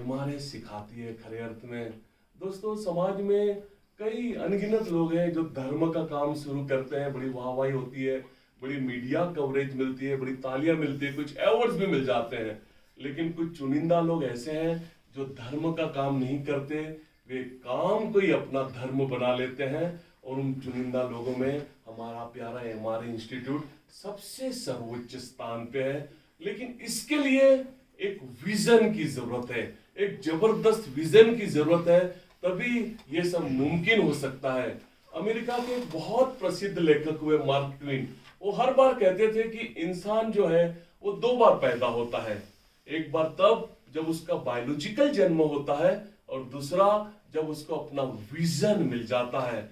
MRA सिखाती है खरे अर्थ में। दोस्तों, समाज में कई अनगिनत लोग हैं जो धर्म का काम शुरू करते हैं, बड़ी वाहवाही होती है, बड़ी मीडिया कवरेज मिलती है, बड़ी तालियां मिलती है, कुछ अवार्ड्स भी मिल जाते हैं। लेकिन कुछ चुनिंदा लोग ऐसे हैं जो धर्म का काम नहीं करते, वे काम को ही अपना धर्म बना लेते हैं। और उन चुनिंदा लोगों में हमारा प्यारा एमआरए इंस्टीट्यूट सबसे सर्वोच्च स्थान पे है। लेकिन इसके लिए एक विजन की जरूरत है, एक जबरदस्त विजन की जरूरत है, तभी ये सब मुमकिन हो सकता है। अमेरिका के एक बहुत प्रसिद्ध लेखक हुए मार्क ट्वेन, वो हर बार कहते थे कि इंसान जो है वो दो बार पैदा होता है। एक बार तब जब उसका बायोलॉजिकल जन्म होता है, और दूसरा जब उसको अपना विजन मिल जाता है।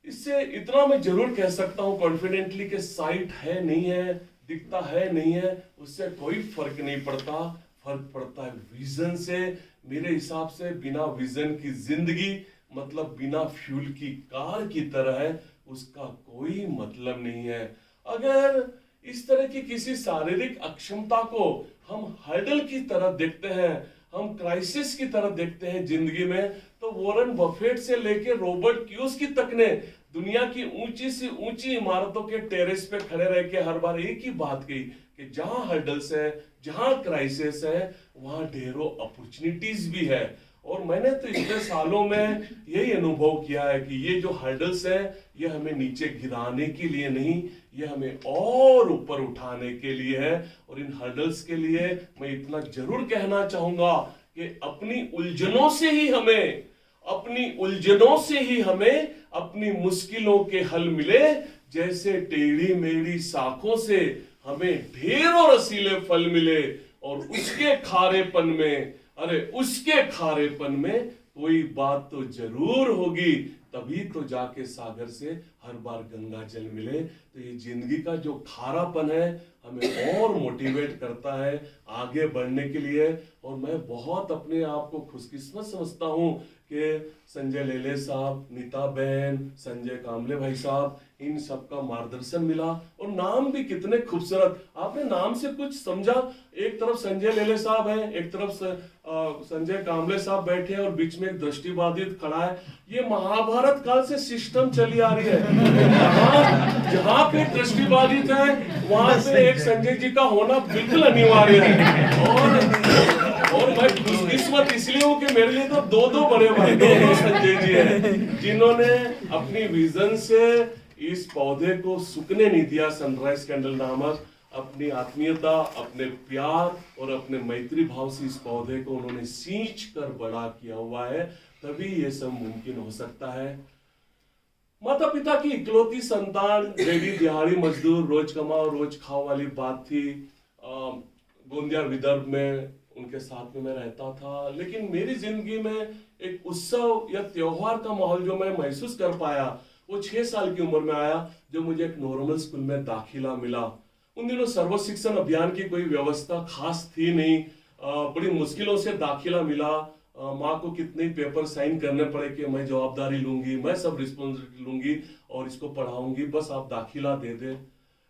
इससे इतना मैं जरूर कह सकता हूं कॉन्फिडेंटली कि साइट है नहीं है, दिखता है नहीं है, उससे कोई फर्क नहीं पड़ता। फर्क पड़ता है विजन से। मेरे हिसाब से बिना विजन की जिंदगी मतलब बिना फ्यूल की कार की तरह है, उसका कोई मतलब नहीं है। अगर इस तरह की किसी शारीरिक अक्षमता को हम हर्डल की तरह देखते हैं, हम क्राइसिस की तरह देखते हैं जिंदगी में, तो वॉरेन बफेट से लेकर रॉबर्ट क्यूस तक ने दुनिया की ऊंची से ऊंची इमारतों के टेरेस पे खड़े रह के हर बार एक ही बात कही कि जहां हर्डल्स है, जहां क्राइसिस है, वहां ढेरों अपॉर्चुनिटीज भी है। और मैंने तो इतने सालों में यही अनुभव किया है कि ये जो हर्डल्स है, ये हमें नीचे गिराने के लिए नहीं, ये हमें और ऊपर उठाने के लिए है। और इन हर्डल्स के लिए मैं इतना जरूर कहना चाहूंगा कि अपनी उलझनों से ही हमें अपनी मुश्किलों के हल मिले। जैसे टेढ़ी मेढ़ी शाखों से हमें ढेरों रसीले फल मिले, और उसके खारेपन में कोई बात तो जरूर होगी, तभी तो जाके सागर से हर बार गंगा जल मिले। तो ये जिंदगी का जो खारापन है हमें और मोटिवेट करता है आगे बढ़ने के लिए। और मैं बहुत अपने आप को खुशकिस्मत समझता हूँ कि संजय लेले साहब, नीता बहन, संजय कामले भाई साहब, इन सबका मार्गदर्शन मिला। और नाम भी कितने खूबसूरत, आपने नाम से कुछ समझा। एक तरफ संजय लेले साहब है, एक तरफ संजय कामले साहब बैठे हैं, और बीच में एक दृष्टिबाधित खड़ा है। ये महाभारत काल से सिस्टम चली आ रही है। जहां पे दृष्टिबाधित है वहां पे एक संजय जी का होना बिल्कुल अनिवार्य है। और मैं खुशकिस्मत इसलिए हूं कि मेरे लिए तो दो बड़े भाई, दो संजय जी हैं, जिन्होंने अपनी विजन से इस पौधे को सूखने नहीं दिया। सनराइज कैंडल नामक अपनी आत्मीयता, अपने प्यार और अपने मैत्री भाव से इस पौधे को उन्होंने सींच कर बड़ा किया हुआ है, तभी ये सब मुमकिन हो सकता है। माता पिता की इकलौती संतान, डेडी दिहाड़ी मजदूर, रोज कमाओ रोज खाओ वाली बात थी। गोंदिया विदर्भ में उनके साथ में मैं रहता था। लेकिन मेरी जिंदगी में एक उत्सव या त्योहार का माहौल जो मैं महसूस कर पाया, वो 6 साल की उम्र में आया, जो मुझे एक नॉर्मल स्कूल में दाखिला मिला। उन दिनों सर्व शिक्षण अभियान की कोई व्यवस्था खास थी नहीं, बड़ी मुश्किलों से दाखिला मिला। माँ को कितने पेपर साइन करने पड़े कि मैं जवाबदारी लूंगी, मैं सब रिस्पॉन्सिबिलिटी लूंगी और इसको पढ़ाऊंगी, बस आप दाखिला दे दे।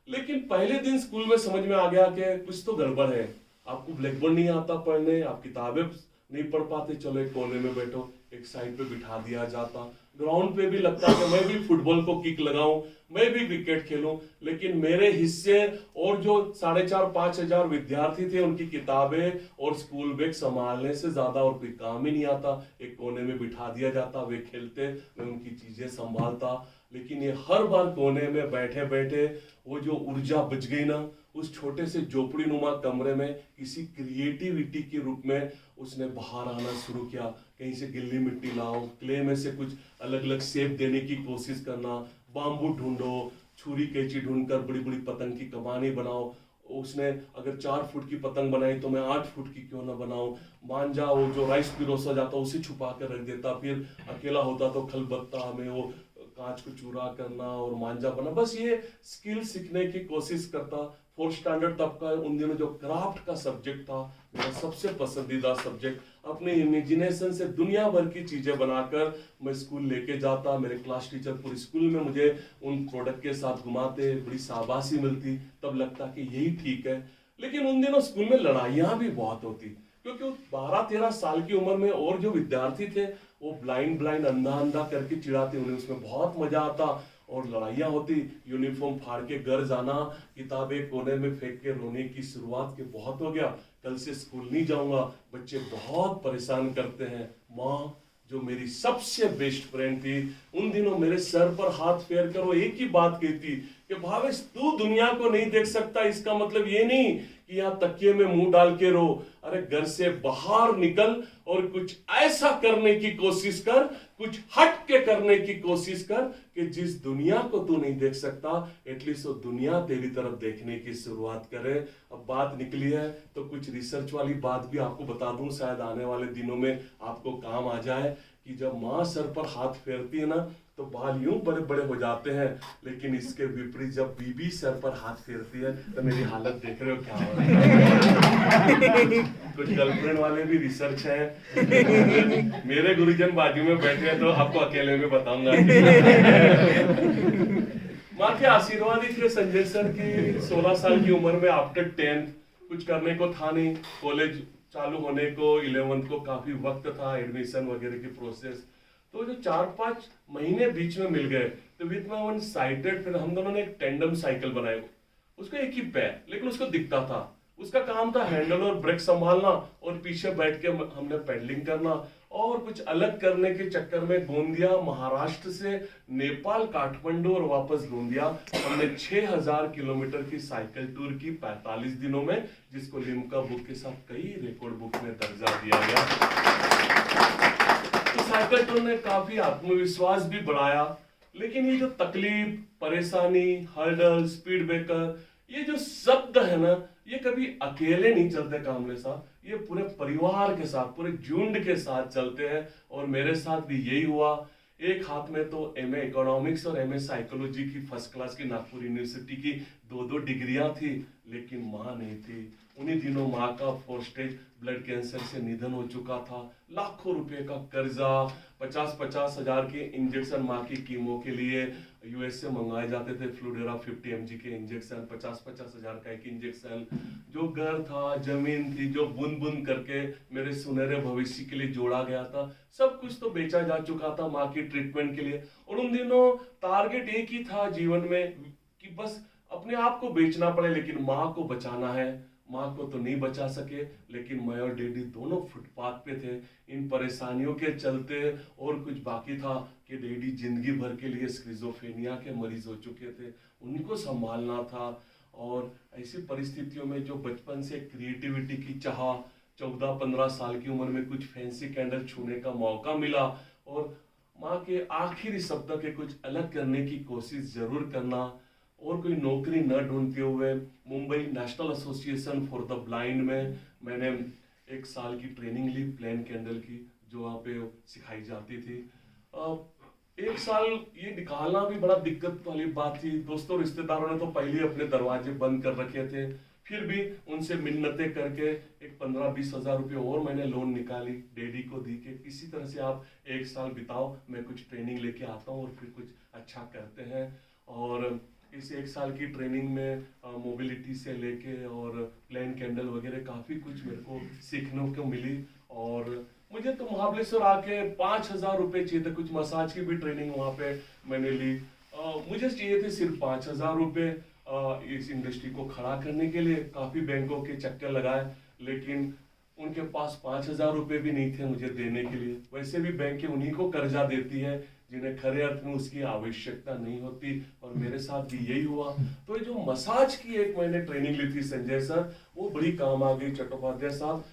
लेकिन पहले दिन स्कूल में समझ में आ गया कि कुछ तो गड़बड़ है। आपको ब्लैक बोर्ड नहीं आता पढ़ने, आप किताबें नहीं पढ़ पाते, चलो एक कोने में बैठो, एक साइड पे बिठा दिया जाता। ग्राउंड पे भी लगता कि मैं भी फुटबॉल को किक लगाऊं, मैं भी क्रिकेट खेलूं। लेकिन मेरे हिस्से और जो 4,500-5 हजार विद्यार्थी थे, उनकी किताबें और स्कूल बैग संभालने से ज्यादा और कोई काम ही नहीं आता। एक कोने में बिठा दिया जाता, वे खेलते, मैं उनकी चीजें संभालता। लेकिन ये हर बार कोने में बैठे बैठे वो जो ऊर्जा बच गई ना, उस छोटे से झोपड़ी नुमा कमरे में किसी क्रिएटिविटी के रूप में उसने बाहर आना शुरू किया। कहीं से गिल्ली मिट्टी लाओ, क्ले में से कुछ अलग अलग शेप देने की कोशिश करना, बाम्बू ढूंढो, छुरी कैंची ढूंढकर बड़ी बड़ी पतंग की कमानी बनाओ। उसने अगर 4 फुट की पतंग बनाई तो मैं 8 फुट की क्यों ना बनाऊं। मांझा, वो जो राइस पिरोसा जाता उसे छुपा कर रख देता, फिर अकेला होता तो खलबत्ता में वो कांच को चूरा करना और मांझा बना। बस ये स्किल सीखने की कोशिश करता। 4th स्टैंडर्ड तक का उन दिनों जो क्राफ्ट का सब्जेक्ट था, मेरा सबसे पसंदीदा सब्जेक्ट। अपने इमेजिनेशन से दुनिया भर की चीजें बनाकर मैं स्कूल लेके जाता। मेरे क्लास टीचर पूरे स्कूल में मुझे उन प्रोडक्ट के साथ घुमाते, बड़ी शाबाशी मिलती, तब लगता कि यही ठीक है। लेकिन उन दिनों स्कूल में लड़ाइयां भी बहुत होती। क्योंकि 12-13 साल की उम्र में और जो विद्यार्थी थे वो ब्लाइंड अंधा अंधा करके चिढ़ाते, उन्हें उसमें बहुत मजा आता और लड़ाइयाँ होती, यूनिफॉर्म फाड़ के घर जाना, किताबें कोने में फेंक के रोने की शुरुआत के बहुत हो गया, कल से स्कूल नहीं जाऊंगा, बच्चे बहुत परेशान करते हैं। माँ जो मेरी सबसे बेस्ट फ्रेंड थी, उन दिनों मेरे सर पर हाथ फेर कर वो एक ही बात कहती कि भावेश तू दुनिया को नहीं देख सकता, इसका मतलब ये नहीं कि यहाँ तकिए में मुंह डाल के रो, अरे घर से बाहर निकल और कुछ ऐसा करने की कोशिश कर, कुछ हट के करने की कोशिश कर कि जिस दुनिया को तू नहीं देख सकता एटलीस्ट वो दुनिया तेरी तरफ देखने की शुरुआत करे। अब बात निकली है तो कुछ रिसर्च वाली बात भी आपको बता दूं, शायद आने वाले दिनों में आपको काम आ जाए कि जब माँ सर पर हाथ फेरती है ना तो बाल यूं बड़े बड़े हो जाते हैं, लेकिन इसके विपरीत जब बीबी सर पर हाथ फेरती है तो मेरी हालत देख रहे हो क्या हो रहा है। कुछ गर्लफ्रेंड वाले भी रिसर्च है, मेरे गुरुजन बाजू में बैठे हैं तो आपको अकेले में बताऊंगा। माँ के आशीर्वाद ही थे संजय सर की 16 साल की उम्र में आफ्टर 10th कुछ करने को था नहीं, कॉलेज चालू होने को 11th को काफी वक्त था, एडमिशन वगैरह की प्रोसेस, तो जो 4-5 महीने बीच में मिल गए तो विद माय वन साइटेड, फिर हम दोनों ने एक टेंडम साइकिल बनाया, उसको एक ही पैर लेकिन उसको दिखता था, उसका काम था हैंडल और ब्रेक संभालना और पीछे बैठ के हमने पेडलिंग करना। और कुछ अलग करने के चक्कर में गोंदिया महाराष्ट्र से नेपाल काठमांडू और वापस गोंदिया हमने 6000 किलोमीटर की साइकिल टूर की 45 दिनों में, जिसको लिम्का बुक के साथ कई रिकॉर्ड बुक में दर्जा दिया गया। साइकिल टूर ने काफी आत्मविश्वास भी बढ़ाया, लेकिन ये जो तकलीफ, परेशानी, हर्डल, स्पीड ब्रेकर, ये जो शब्द है ना, ये कभी अकेले नहीं चलते कामले साहब, ये पूरे परिवार के साथ, पूरे झुंड के साथ चलते हैं। और मेरे साथ भी यही हुआ। एक हाथ में तो एमए इकोनॉमिक्स और एमए साइकोलॉजी की फर्स्ट क्लास की नागपुर यूनिवर्सिटी की 2-2 डिग्रियां थी, लेकिन माँ नहीं थी। उन्हीं दिनों माँ का 4 स्टेज ब्लड कैंसर से निधन हो चुका था, लाखों रुपए का कर्जा, 50-50 हजार के इंजेक्शन माँ की कीमो के लिए यूएस से मंगवाए जाते थे, फ्लूडेरा 50 mg के इंजेक्शन, 50-50 हजार का एक इंजेक्शन, जो घर था, जमीन थी, जो बुन बुन करके मेरे सुनहरे भविष्य के लिए जोड़ा गया था, सब कुछ तो बेचा जा चुका था माँ की ट्रीटमेंट के लिए। और उन दिनों टारगेट एक ही था जीवन में कि बस अपने आप को बेचना पड़े लेकिन माँ को बचाना है। माँ को तो नहीं बचा सके, लेकिन मैं और डैडी दोनों फुटपाथ पे थे इन परेशानियों के चलते। और कुछ बाकी था कि डैडी जिंदगी भर के लिए स्किज़ोफ्रेनिया के मरीज हो चुके थे, उनको संभालना था। और ऐसी परिस्थितियों में जो बचपन से क्रिएटिविटी की चाह, 14-15 साल की उम्र में कुछ फैंसी कैंडल छूने का मौका मिला और माँ के आखिरी शब्द के कुछ अलग करने की कोशिश जरूर करना, और कोई नौकरी न ढूंढते हुए Mumbai national association for the blind में मैंने 1 साल की ट्रेनिंग ली प्लेन कैंडल की, जो वहाँ पे सिखाई जाती थी। 1 साल ये निकालना भी बड़ा दिक्कत वाली बात थी। दोस्तों रिश्तेदारों ने तो पहले ही अपने दरवाजे बंद कर रखे थे, फिर भी उनसे मिन्नतें करके एक 15-20 हजार रुपये और मैंने लोन निकाली, डैडी को दी कि किसी तरह से आप 1 साल बिताओ, मैं कुछ ट्रेनिंग लेके आता हूँ और फिर कुछ अच्छा करते हैं। और इस 1 साल की ट्रेनिंग में मोबिलिटी से लेके और प्लेन कैंडल वगैरह काफ़ी कुछ मेरे को सीखने को मिली। और मुझे तो महाबलेश्वर आके 5000 रुपये चाहिए थे, कुछ मसाज की भी ट्रेनिंग वहाँ पे मैंने ली। मुझे चाहिए थे सिर्फ 5000 रुपये इस इंडस्ट्री को खड़ा करने के लिए। काफ़ी बैंकों के चक्कर लगाए, लेकिन उनके पास 5000 रुपये भी नहीं थे मुझे देने के लिए। वैसे भी बैंकें उन्हीं को कर्जा देती है जिन्हें खरे अर्थ में उसकी आवश्यकता नहीं होती, और मेरे साथ भी यही हुआ। तो ये जो मसाज की एक मैंने ट्रेनिंग ली थी संजय सर, वो बड़ी काम आ गई चट्टोपाध्याय साहब।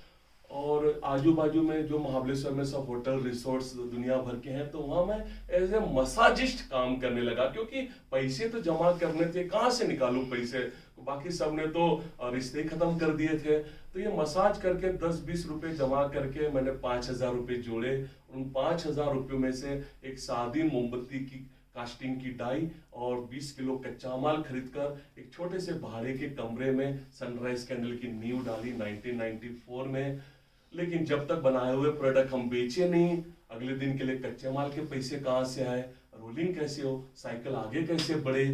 और आजू बाजू में जो महाबलेश्वर में सब होटल रिसोर्ट्स दुनिया भर के हैं, तो वहाँ मैं एज ए मसाजिस्ट काम करने लगा, क्योंकि पैसे तो जमा करने थे, कहाँ से निकालूं पैसे, बाकी सब ने तो रिश्ते खत्म कर दिए थे। तो ये मसाज करके 10-20 रुपए जमा करके मैंने 5000 रुपये जोड़े। उन 5000 रुपयों में से एक सादी मोमबत्ती की कास्टिंग की डाई और 20 किलो कच्चा माल खरीदकर एक छोटे से भाड़े के कमरे में सनराइज कैंडल की नींव डाली 1994 में। लेकिन जब तक बनाए हुए प्रोडक्ट हम बेचे नहीं, अगले दिन के लिए कच्चे माल के पैसे कहाँ से आए, रोलिंग कैसे हो, साइकिल आगे कैसे बढ़े।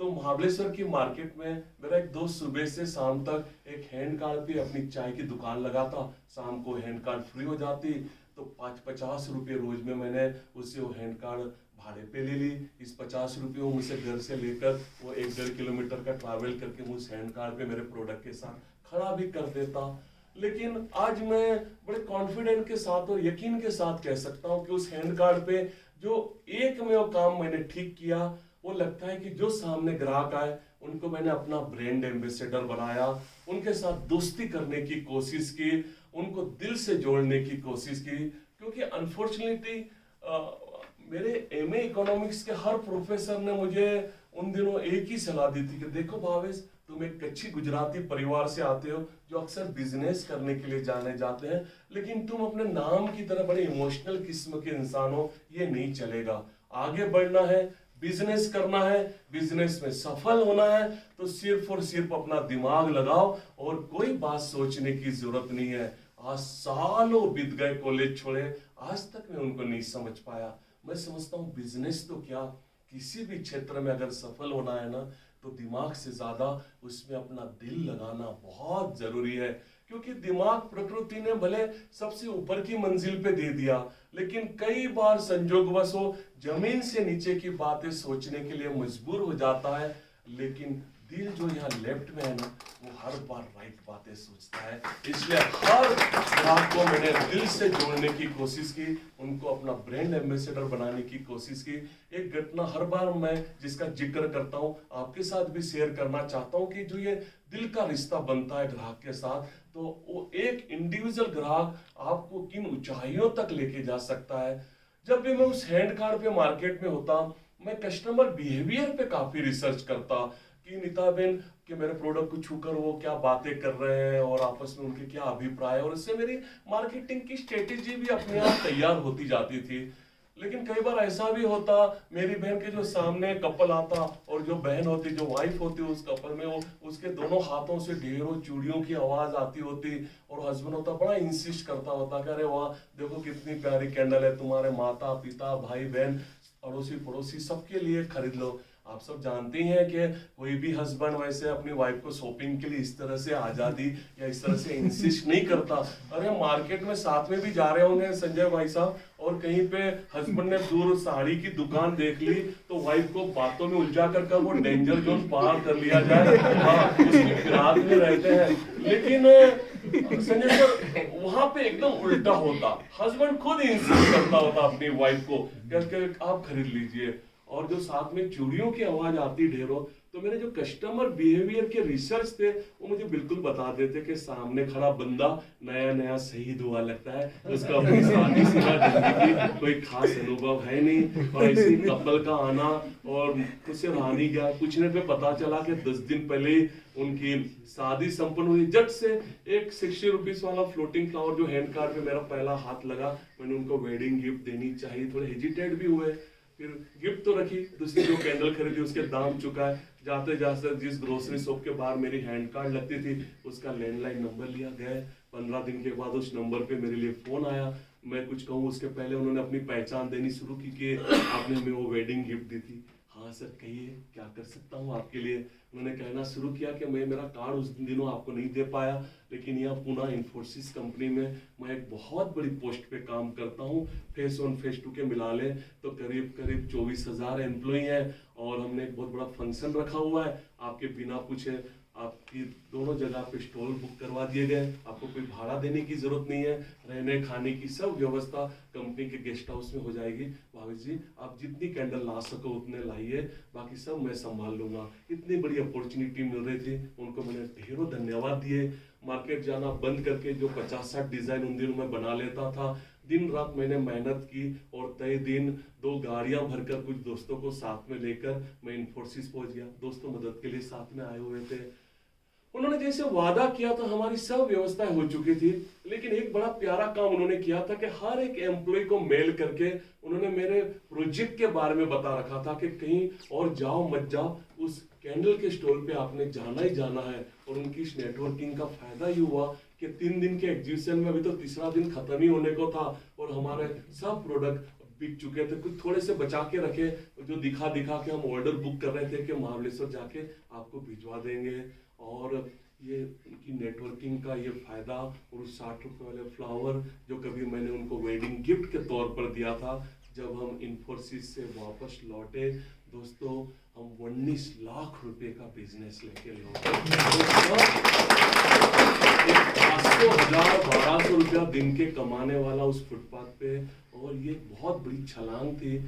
तो महाबलेश्वर की मार्केट में मेरा एक दोस्त सुबह से शाम तक एक हैंड कार्ड पे अपनी चाय की दुकान लगाता, शाम को हैंड कार्ड फ्री हो जाती, तो 50 रुपये रोज में मैंने उससे वो हैंड कार्ड भाड़े पे ले ली। इस 50 रुपये वो मुझसे घर से लेकर वो 1-1.5 किलोमीटर का ट्रैवल करके मुझ हैंड कार्ड पे मेरे प्रोडक्ट के साथ खड़ा भी कर देता। लेकिन आज मैं बड़े कॉन्फिडेंट के साथ और यकीन के साथ कह सकता हूँ कि उस हैंड कार्ड पे जो एक में वो काम मैंने ठीक किया, वो लगता है कि जो सामने ग्राहक आए उनको मैंने अपना ब्रांड एम्बेसडर बनाया, उनके साथ दोस्ती करने की कोशिश की, उनको दिल से जोड़ने की कोशिश की। क्योंकि अनफॉर्चुनेटली मेरे एमए इकोनॉमिक्स के हर प्रोफेसर ने मुझे उन दिनों एक ही सलाह दी थी कि देखो भावेश, तुम एक कच्ची गुजराती परिवार से आते हो जो अक्सर बिजनेस करने के लिए जाने जाते हैं, लेकिन तुम अपने नाम की तरह बड़े इमोशनल किस्म के इंसान हो, ये नहीं चलेगा। आगे बढ़ना है, बिजनेस करना है, बिजनेस में सफल होना है, तो सिर्फ और सिर्फ अपना दिमाग लगाओ और कोई बात सोचने की जरूरत नहीं है। आज सालों बीत गए कॉलेज छोड़े, आज तक मैं उनको नहीं समझ पाया। मैं समझता हूँ बिजनेस तो क्या, किसी भी क्षेत्र में अगर सफल होना है ना, तो दिमाग से ज्यादा उसमें अपना दिल लगाना बहुत जरूरी है। क्योंकि दिमाग प्रकृति ने भले सबसे ऊपर की मंजिल पे दे दिया, लेकिन कई बार संजोगवश वो जमीन से नीचे की बातें सोचने के लिए मजबूर हो जाता है। लेकिन दिल जो यहाँ लेफ्ट में है ना, वो हर बार राइट बातें सोचता है। इसलिए हर ग्राहक को मैंने दिल से जोड़ने की कोशिश की, उनको अपना ब्रांड एम्बेसडर बनाने की कोशिश की। एक घटना हर बार मैं जिसका जिक्र करता हूँ, आपके साथ भी शेयर करना चाहता हूँ कि जो ये दिल का रिश्ता बनता है ग्राहक के साथ, तो वो एक इंडिविजुअल ग्राहक आपको किन ऊंचाइयों तक लेके जा सकता है। जब भी मैं उस हैंड कार्ड पे मार्केट में होता, मैं कस्टमर बिहेवियर पे काफी रिसर्च करता कि नीता बहन कि मेरे प्रोडक्ट को छूकर वो क्या बातें कर रहे हैं और आपस में उनके क्या अभिप्राय है, और इससे मेरी मार्केटिंग की स्ट्रेटेजी भी अपने आप तैयार होती जाती थी। लेकिन कई बार ऐसा भी होता, मेरी बहन के जो सामने कपल आता और जो बहन होती, जो वाइफ होती, उस कपल में वो उसके दोनों हाथों से ढेरों चूड़ियों की आवाज आती होती, और हस्बैंड होता बड़ा इंसिस्ट करता होता कि अरे वाह देखो कितनी प्यारी कैंडल है, तुम्हारे माता पिता भाई बहन अड़ोसी पड़ोसी सबके लिए खरीद लो। आप सब जानते हैं कि कोई भी हस्बैंड वैसे अपनी वाइफ को शॉपिंग के लिए इस तरह से आजादी या इस तरह से इंसिस्ट नहीं करता। अरे मार्केट में साथ में भी जा रहे होंगे संजय भाई साहब, और कहीं पे हस्बैंड ने दूर साड़ी की दुकान देख ली तो वाइफ को बातों में उलझा कर वो डेंजर जोन पार कर लिया जाए, हाँ उसकी फिराक में रहते हैं। लेकिन संजय सर वहां पे एकदम उल्टा होता, हस्बैंड खुद इंसिस्ट करता होता अपनी वाइफ को कि आप खरीद लीजिए, और जो साथ में चूड़ियों की आवाज आती ढेरों। तो मेरे जो कस्टमर बिहेवियर के रिसर्च थे वो मुझे बिल्कुल बता देते कि सामने खड़ा बंदा नया नया शहीद हुआ लगता है, उसका अपनी शादी शुदा जिंदगी कोई खास अनुभव है नहीं, और ऐसे कपल का आना और उसे रानी गया पूछने पे पता चला कि 10 दिन पहले उनकी शादी संपन्न हुई। जट से एक 60 रुपीज वाला फ्लोटिंग फ्लावर जो हैंड कार्ड पे मेरा पहला हाथ लगा, मैंने उनको वेडिंग गिफ्ट देनी चाहिए, थोड़े हेजिटेट भी हुए, फिर गिफ्ट तो रखी, दूसरी जो कैंडल खरीदी उसके दाम चुकाए, जाते जाते जिस ग्रोसरी शॉप के बाहर मेरी हैंड कार्ड लगती थी उसका लैंडलाइन नंबर लिया गया। 15 दिन के बाद उस नंबर पे मेरे लिए फोन आया। मैं कुछ कहूँ उसके पहले उन्होंने अपनी पहचान देनी शुरू की कि आपने हमें वो वेडिंग गिफ्ट दी थी। हाँ सर कहिए क्या कर सकता हूँ आपके लिए। उन्होंने कहना शुरू किया कि मैं मेरा कार्ड उस दिनों आपको नहीं दे पाया, लेकिन यहाँ पुणे इन्फोसिस कंपनी में मैं एक बहुत बड़ी पोस्ट पे काम करता हूँ। फेस 1 फेस 2 के मिला ले तो करीब 24,000 एम्प्लॉई हैं, और हमने एक बहुत बड़ा फंक्शन रखा हुआ है। आपके बिना पूछे आपकी दोनों जगह पे स्टॉल बुक करवा दिए गए, आपको कोई भाड़ा देने की जरूरत नहीं है, रहने खाने की सब व्यवस्था कंपनी के गेस्ट हाउस में हो जाएगी। भावेश जी आप जितनी कैंडल ला सको उतने लाइए, बाकी सब मैं संभाल लूंगा। इतनी बड़ी अपॉर्चुनिटी मिल रही थी, उनको मैंने ढेरों धन्यवाद दिए। मार्केट जाना बंद करके जो 50-60 डिजाइन उन दिनों में बना लेता था, दिन रात मैंने मेहनत की, और तय दिन 2 गाड़ियां भरकर कुछ दोस्तों को साथ में लेकर मैं इन्फोसिस पहुंच गया। दोस्तों मदद के लिए साथ में आए हुए थे। उन्होंने जैसे वादा किया था हमारी सब व्यवस्थाएं हो चुकी थी, लेकिन एक बड़ा प्यारा काम उन्होंने किया था कि हर एक एम्प्लॉय को मेल करके उन्होंने मेरे प्रोजेक्ट के बारे में बता रखा था कि कहीं और जाओ मत जाओ, उस कैंडल के स्टॉल पे आपने जाना ही जाना है। और उनकी इस नेटवर्किंग का फायदा ये हुआ कि 3 दिन के एग्जीबिशन में अभी तो तीसरा दिन खत्म ही होने को था, और हमारे सब प्रोडक्ट बिक चुके थे, कुछ थोड़े से बचा के रखे जो दिखा के हम ऑर्डर बुक कर रहे थे कि महाबलेश्वर जाके आपको भिजवा देंगे। और ये उनकी नेटवर्किंग का ये फायदा, और 60 रुपए वाले फ्लावर जो कभी मैंने उनको वेडिंग गिफ्ट के तौर पर दिया था, जब हम इन्फोसिस से वापस लौटे दोस्तों, हम 19 लाख रुपए का बिजनेस लेके लौटे। 1200 रुपया दिन के कमाने वाला उस फुटपाथ पे, और ये बहुत बड़ी छलांग थी।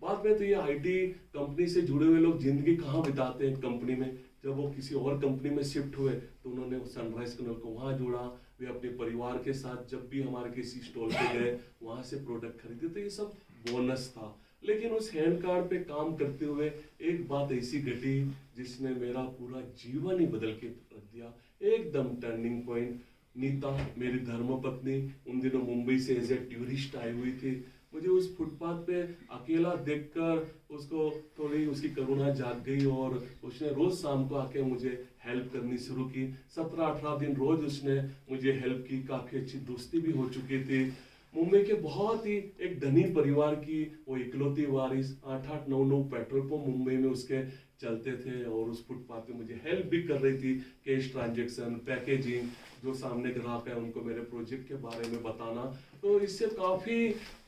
बाद में तो ये आईटी कंपनी से जुड़े हुए लोग जिंदगी कहाँ बिताते हैं कंपनी में, जब वो किसी और कंपनी में शिफ्ट हुए तो उन्होंने सनराइज कनल को वहाँ जोड़ा, वे अपने परिवार के साथ जब भी हमारे किसी स्टॉल पे गए वहाँ से प्रोडक्ट खरीदे, तो ये सब बोनस था। लेकिन उस हैंड कार्ड पे काम करते हुए एक बात ऐसी घटी जिसने मेरा पूरा जीवन ही बदल के रख दिया, एकदम टर्निंग पॉइंट। नीता मेरी धर्मपत्नी उन दिनों मुंबई से एज ए टूरिस्ट आई हुई थी, मुझे उस फुटपाथ पे अकेला देखकर उसको थोड़ी उसकी करुणा जाग गई, और उसने रोज शाम को आके मुझे हेल्प करनी शुरू की। 17-18 दिन रोज उसने मुझे हेल्प की, काफी अच्छी दोस्ती भी हो चुकी थी। मुंबई के बहुत ही एक धनी परिवार की वो इकलौती वारिस, 8-8, 9-9 पेट्रोल पंप मुंबई में उसके चलते थे, और उस फुटपाथ पे मुझे हेल्प भी कर रही थी, कैश ट्रांजेक्शन, पैकेजिंग, जो सामने ग्राहक है उनको मेरे प्रोजेक्ट के बारे में बताना। तो इससे काफ़ी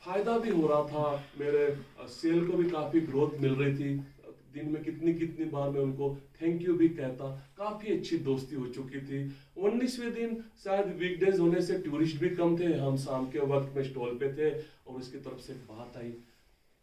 फायदा भी हो रहा था, मेरे सेल को भी काफ़ी ग्रोथ मिल रही थी। दिन में कितनी बार मैं उनको थैंक यू भी कहता, काफ़ी अच्छी दोस्ती हो चुकी थी। 19वें दिन शायद वीकडेज होने से टूरिस्ट भी कम थे, हम शाम के वक्त में स्टॉल पे थे, और उसकी तरफ से बात आई,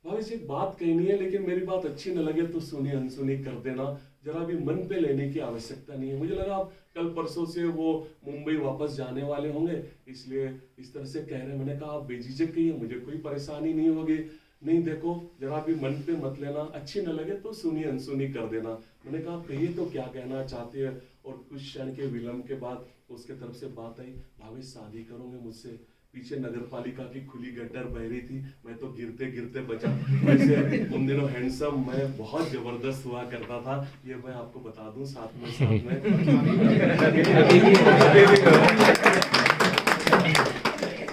भाई से एक बात कहनी है लेकिन मेरी बात अच्छी न लगे तो सुनी अनसुनी कर देना, जरा भी मन पे लेने की आवश्यकता नहीं है। मुझे लगा आप कल परसों से वो मुंबई वापस जाने वाले होंगे, इसलिए इस तरह से कह रहे हैं। मैंने कहा आप बेझिझक कहिए, मुझे कोई परेशानी नहीं होगी। नहीं देखो, जरा भी मन पे मत लेना, अच्छी न लगे तो सुनी अनसुनी कर देना। मैंने कहा कहिए तो क्या कहना चाहते हैं। और कुछ क्षण के विलंब के बाद उसके तरफ से बात आई, भाभी शादी करोगे मुझसे? पीछे नगर पालिका की खुली गटर बह रही थी, मैं तो गिरते गिरते बचा। वैसे उन दिनों हैंडसम मैं बहुत जबरदस्त हुआ करता था, ये मैं आपको बता दूं साथ में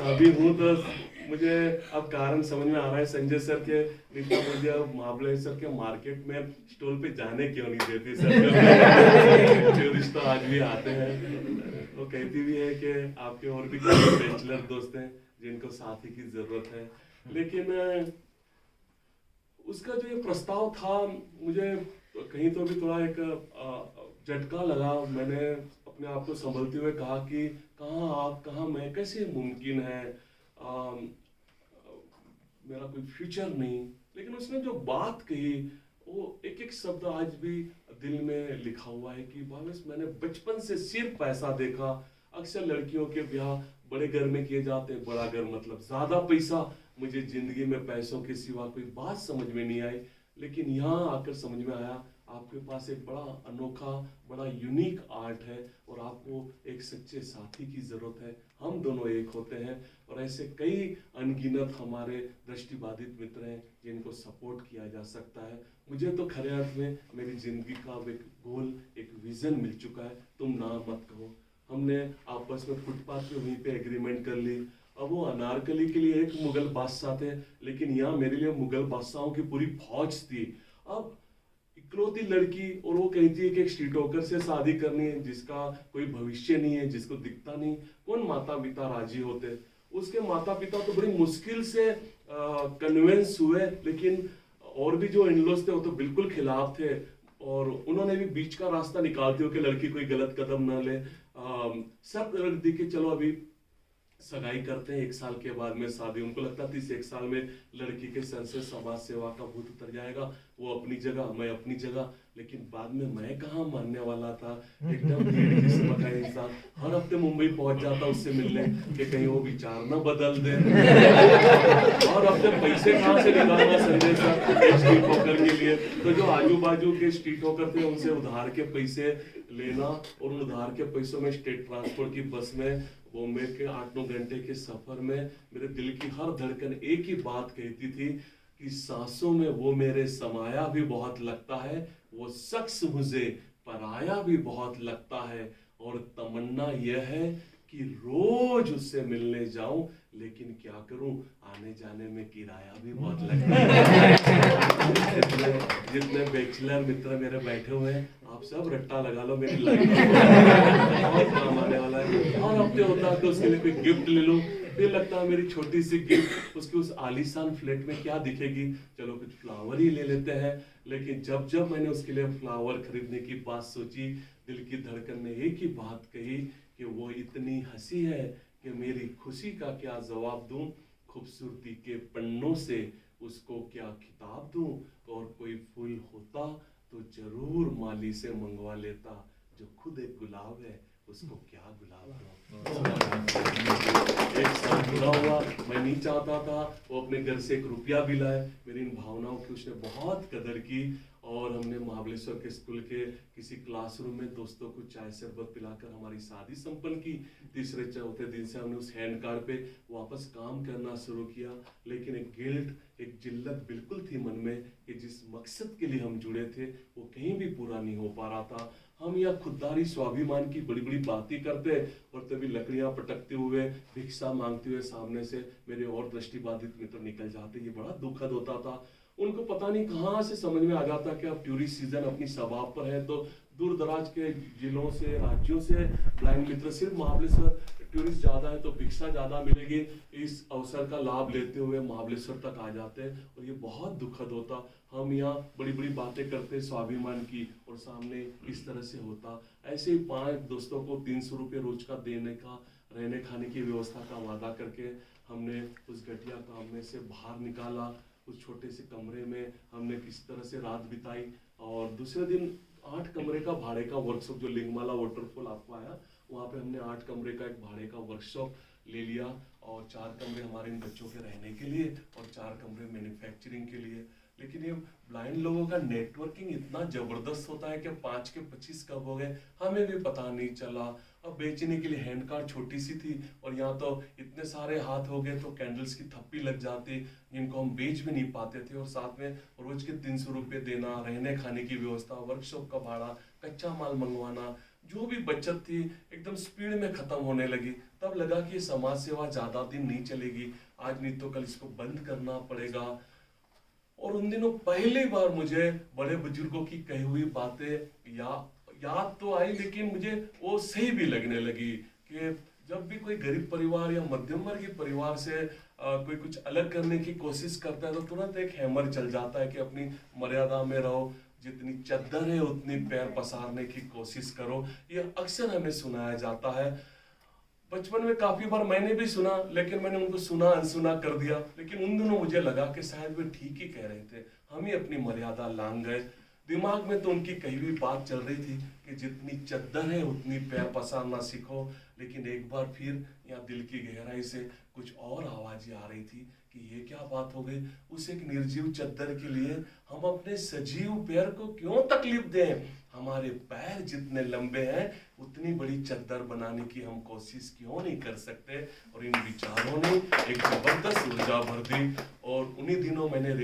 अभी हूँ। तो मुझे अब कारण समझ में आ रहा है, संजय सर के रीता मुझे अब महाबलेश्वर के मार्केट में स्टॉल पे जाने क्यों नहीं देती सर। टूरिस्ट तो आज भी आते हैं। वो कहती भी है कि आपके और भी बैचलर दोस्त हैं जिनको साथी की जरूरत है। लेकिन उसका जो ये प्रस्ताव था, मुझे कहीं तो भी थोड़ा एक झटका लगा। मैंने अपने आप को संभलते हुए कहा कि कहाँ आप, कहाँ मैं, कैसे मुमकिन है, मेरा कोई फ्यूचर नहीं। लेकिन उसने जो बात कही, वो एक एक शब्द आज भी दिल में लिखा हुआ है कि भावेश, मैंने बचपन से सिर्फ पैसा देखा। अक्सर लड़कियों के ब्याह बड़े घर में किए जाते हैं, बड़ा घर मतलब ज्यादा पैसा। मुझे जिंदगी में पैसों के सिवा कोई बात समझ में नहीं आई, लेकिन यहाँ आकर समझ में आया आपके पास एक बड़ा अनोखा, बड़ा यूनिक आर्ट है, और आपको एक सच्चे साथी की जरूरत है। हम दोनों एक होते हैं, और ऐसे कई अनगिनत हमारे दृष्टिबाधित मित्र हैं जिनको सपोर्ट किया जा सकता है। मुझे तो खरे अर्थ में मेरी जिंदगी का एक गोल, एक विजन मिल चुका है। तुम ना मत कहो। हमने आपस में फुटपाथ पे वहीं पे एग्रीमेंट कर ली। अब वो अनारकली के लिए एक मुगल बादशाह थे, लेकिन यहाँ मेरे लिए मुगल बादशाहों की पूरी फौज थी। अब इकलौती लड़की, और वो कहती है कि एक स्ट्रीट होकर से शादी करनी है जिसका कोई भविष्य नहीं है, जिसको दिखता नहीं। कौन माता पिता राजी होते? उसके माता पिता तो बड़ी मुश्किल से कन्विंस हुए, लेकिन और भी जो इनलॉज थे वो तो बिल्कुल खिलाफ थे, और उन्होंने भी बीच का रास्ता निकालते हो कि लड़की कोई गलत कदम ना ले। सब रख दी कि चलो अभी सगाई करते हैं, 1 साल के बाद में शादी। उनको लगता था इस 1 साल में लड़की के सर से समाज सेवा का भूत उतर जाएगा, वो अपनी जगह, मैं अपनी जगह। लेकिन बाद में मैं कहाँ मानने वाला था, एकदम भीड़ किस्मत का इंसान। हर हफ्ते मुंबई पहुंच जाता उससे मिलने कि कहीं वो विचार न बदल दे। और हफ्ते पैसे कहाँ से निकालना संजय सर स्ट्रीट होकर के लिए? तो जो आजू बाजू के स्ट्रीट होकर थे उनसे उधार के पैसे लेना, और उन उधार के पैसों में स्टेट ट्रांसपोर्ट की बस में बॉम्बे के 8-9 घंटे के सफर में मेरे दिल की हर धड़कन एक ही बात कहती थी कि सांसों में वो मेरे समाया भी बहुत लगता है, वो शख्स मुझे पराया भी बहुत लगता है। और तमन्ना यह है कि रोज उससे मिलने जाऊं, लेकिन क्या करूं, आने जाने में किराया भी बहुत लगता है। जितने बैचलर मित्र मेरे बैठे हुए हैं, आप सब रट्टा लगा लो, मेरी लाइफ बहुत काम आने वाला है। और हफ्ते होता है तो उसके लिए कोई गिफ्ट ले लूं, फिर लगता है मेरी छोटी सी गिफ्ट उसकी उस आलीशान फ्लैट में क्या दिखेगी, चलो कुछ फ्लावर ही ले लेते हैं। लेकिन जब जब मैंने उसके लिए फ्लावर खरीदने की बात सोची, दिल की धड़कन ने एक ही बात कही कि वो इतनी हंसी है कि मेरी खुशी का क्या जवाब दूं, खूबसूरती के पन्नों से उसको क्या खिताब दूं, और कोई फूल होता तो जरूर माली से मंगवा लेता, जो खुद एक गुलाब है उसको क्या गुलाब दूं। एक साल पूरा हुआ, मैं नहीं चाहता था वो अपने घर से 1 रुपया भी लाए, मेरी इन भावनाओं की उसने बहुत कदर की। और हमने महाबलेश्वर के स्कूल के किसी क्लासरूम में दोस्तों को चाय शरबत पिलाकर हमारी शादी संपन्न की। तीसरे चौथे दिन से हमने उस हैंड कार्ड पे वापस काम करना शुरू किया। लेकिन एक गिल्ट, एक जिल्लत बिल्कुल थी मन में कि जिस मकसद के लिए हम जुड़े थे वो कहीं भी पूरा नहीं हो पा रहा था। हम यह खुददारी स्वाभिमान की बड़ी बड़ी बातें करते और तभी लकड़ियां पटकते हुए, भिक्षा मांगते हुए सामने से मेरे और दृष्टिबाधित मित्र निकल जाते। ये बड़ा दुखद होता था। उनको पता नहीं कहाँ से समझ में आ जाता कि अब टूरिस्ट सीजन अपनी सबाब पर है, तो दूर दराज के जिलों से, राज्यों से ब्लाइंड मित्र, सिर्फ महाबलेश्वर टूरिस्ट ज्यादा है तो भिक्षा ज्यादा मिलेगी, इस अवसर का लाभ लेते हुए महाबलेश्वर तक आ जाते हैं। और ये बहुत दुखद होता, हम यहाँ बड़ी बड़ी बातें करते स्वाभिमान की और सामने इस तरह से होता। ऐसे ही 5 दोस्तों को 300 रुपये रोज का देने का, रहने खाने की व्यवस्था का वादा करके हमने उस घटिया काम में से बाहर निकाला। उस छोटे से कमरे में हमने किसी तरह से रात बिताई और दूसरे दिन 8 कमरे का भाड़े का वर्कशॉप, जो लिंगमाला वाटरफॉल आपको आया, वहाँ पे हमने 8 कमरे का एक भाड़े का वर्कशॉप ले लिया और 4 कमरे हमारे इन बच्चों के रहने के लिए और 4 कमरे मैन्युफैक्चरिंग के लिए। लेकिन ये ब्लाइंड लोगों का नेटवर्किंग इतना जबरदस्त होता है कि 5 के 25 कब हो गए हमें भी पता नहीं चला। अब बेचने के लिए हैंड कार्ड छोटी सी थी और यहाँ तो इतने सारे हाथ हो गए तो कैंडल्स की थप्पी लग जाती, जिनको हम बेच भी नहीं पाते थे। और साथ में रोज के 300 रुपये देना, रहने खाने की व्यवस्था, वर्कशॉप का भाड़ा, कच्चा माल मंगवाना, जो भी बचत थी एकदम स्पीड में खत्म होने लगी। तब लगा कि समाज सेवा ज्यादा दिन नहीं चलेगी, आज नहीं तो कल इसको बंद करना पड़ेगा। और उन दिनों पहली बार मुझे बड़े बुजुर्गों की कही हुई बातें याद तो आई, लेकिन मुझे वो सही भी लगने लगी कि जब भी कोई गरीब परिवार या मध्यम वर्गीय परिवार से कोई कुछ अलग करने की कोशिश करता है तो तुरंत एक हैमर चल जाता है कि अपनी मर्यादा में रहो, जितनी चद्दर है उतनी पैर पसारने की कोशिश करो। ये अक्सर हमें सुनाया जाता है। बचपन में काफी बार मैंने भी सुना, लेकिन मैंने उनको सुना अनसुना कर दिया। लेकिन उन दिनों मुझे लगा कि शायद वे ठीक ही कह रहे थे, हम ही अपनी मर्यादा लांघ गए। दिमाग में तो उनकी कही हुई बात चल रही थी कि जितनी चद्दर है उतनी पैर पसारना सीखो। लेकिन एक बार फिर यहाँ दिल की गहराई से कुछ और आवाजें आ रही थी कि ये क्या बात हो गई। उस एक निर्जीव चद्दर के लिए हम अपने सजीव पैर को क्यों तकलीफ दें? हमारे पैर जितने लंबे हैं उतनी बड़ी चद्दर बनाने की हम कोशिश क्यों नहीं कर सकते? और इन विचारों ने एक जबरदस्त ऊर्जा भर दी। और उन्हीं दिनों मैंने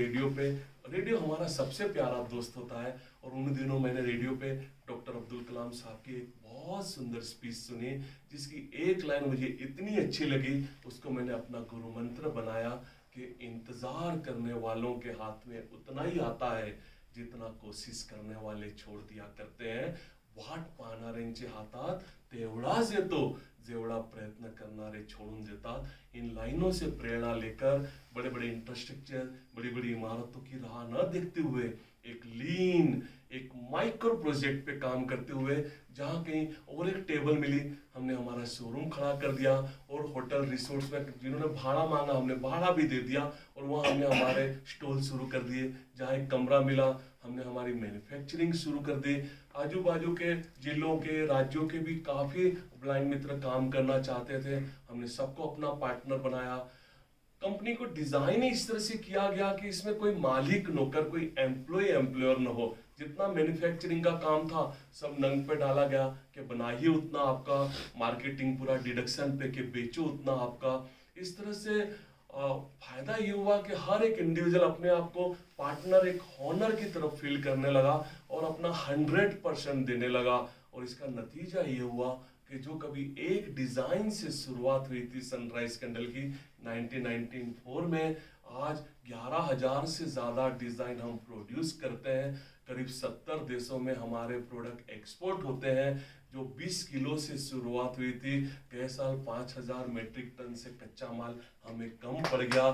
रेडियो हमारा सबसे प्यारा दोस्त होता है, और उन दिनों मैंने रेडियो पे डॉक्टर अब्दुल कलाम साहब की एक बहुत सुंदर स्पीच सुनी, जिसकी एक लाइन मुझे इतनी अच्छी लगी, उसको मैंने अपना गुरु मंत्र बनाया कि इंतजार करने वालों के हाथ में उतना ही आता है जितना कोशिश करने वाले छोड़ दिया करते हैं। वाट पाहणाऱ्यांचे हातात तेवढाच येतो जेवढा प्रयत्न करणारे छोड़ून देतात। इन लाइनों से प्रेरणा लेकर बड़े बड़े इंफ्रास्ट्रक्चर, बड़ी बड़ी इमारतों की राह न देखते हुए एक लीन, एक माइक्रो प्रोजेक्ट पे काम करते हुए, जहाँ कहीं और एक टेबल मिली हमने हमारा शोरूम खड़ा कर दिया, और होटल रिसोर्ट्स में जिन्होंने भाड़ा मांगा हमने भाड़ा भी दे दिया, और वहाँ हमने हमारे स्टॉल शुरू कर दिए। जहाँ एक कमरा मिला हमने हमारी मैन्युफैक्चरिंग शुरू कर दी। आजू बाजू के जिलों के, राज्यों के भी काफी ब्लाइंड मित्र काम करना चाहते थे, हमने सबको अपना पार्टनर बनाया। कंपनी को डिजाइन ही इस तरह से किया गया कि इसमें कोई मालिक नौकर, कोई एम्प्लॉयर न हो। जितना मैन्युफैक्चरिंग का काम था सब नंग पे डाला गया कि बनाइए उतना आपका, मार्केटिंग पूरा डिडक्शन पे कि बेचो उतना आपका। इस तरह से फायदा ये हुआ कि हर एक इंडिविजुअल अपने आप को पार्टनर, एक हॉनर की तरफ फील करने लगा और अपना 100% देने लगा। और इसका नतीजा ये हुआ कि जो कभी एक डिजाइन से शुरुआत हुई थी सनराइज कैंडल की 1994 में, आज 11,000 से ज्यादा डिजाइन हम प्रोड्यूस करते हैं। करीब 70 देशों में हमारे प्रोडक्ट एक्सपोर्ट होते हैं। जो 20 किलो से शुरुआत हुई थी, गए साल 5,000 मीट्रिक टन से कच्चा माल हमें कम पड़ गया।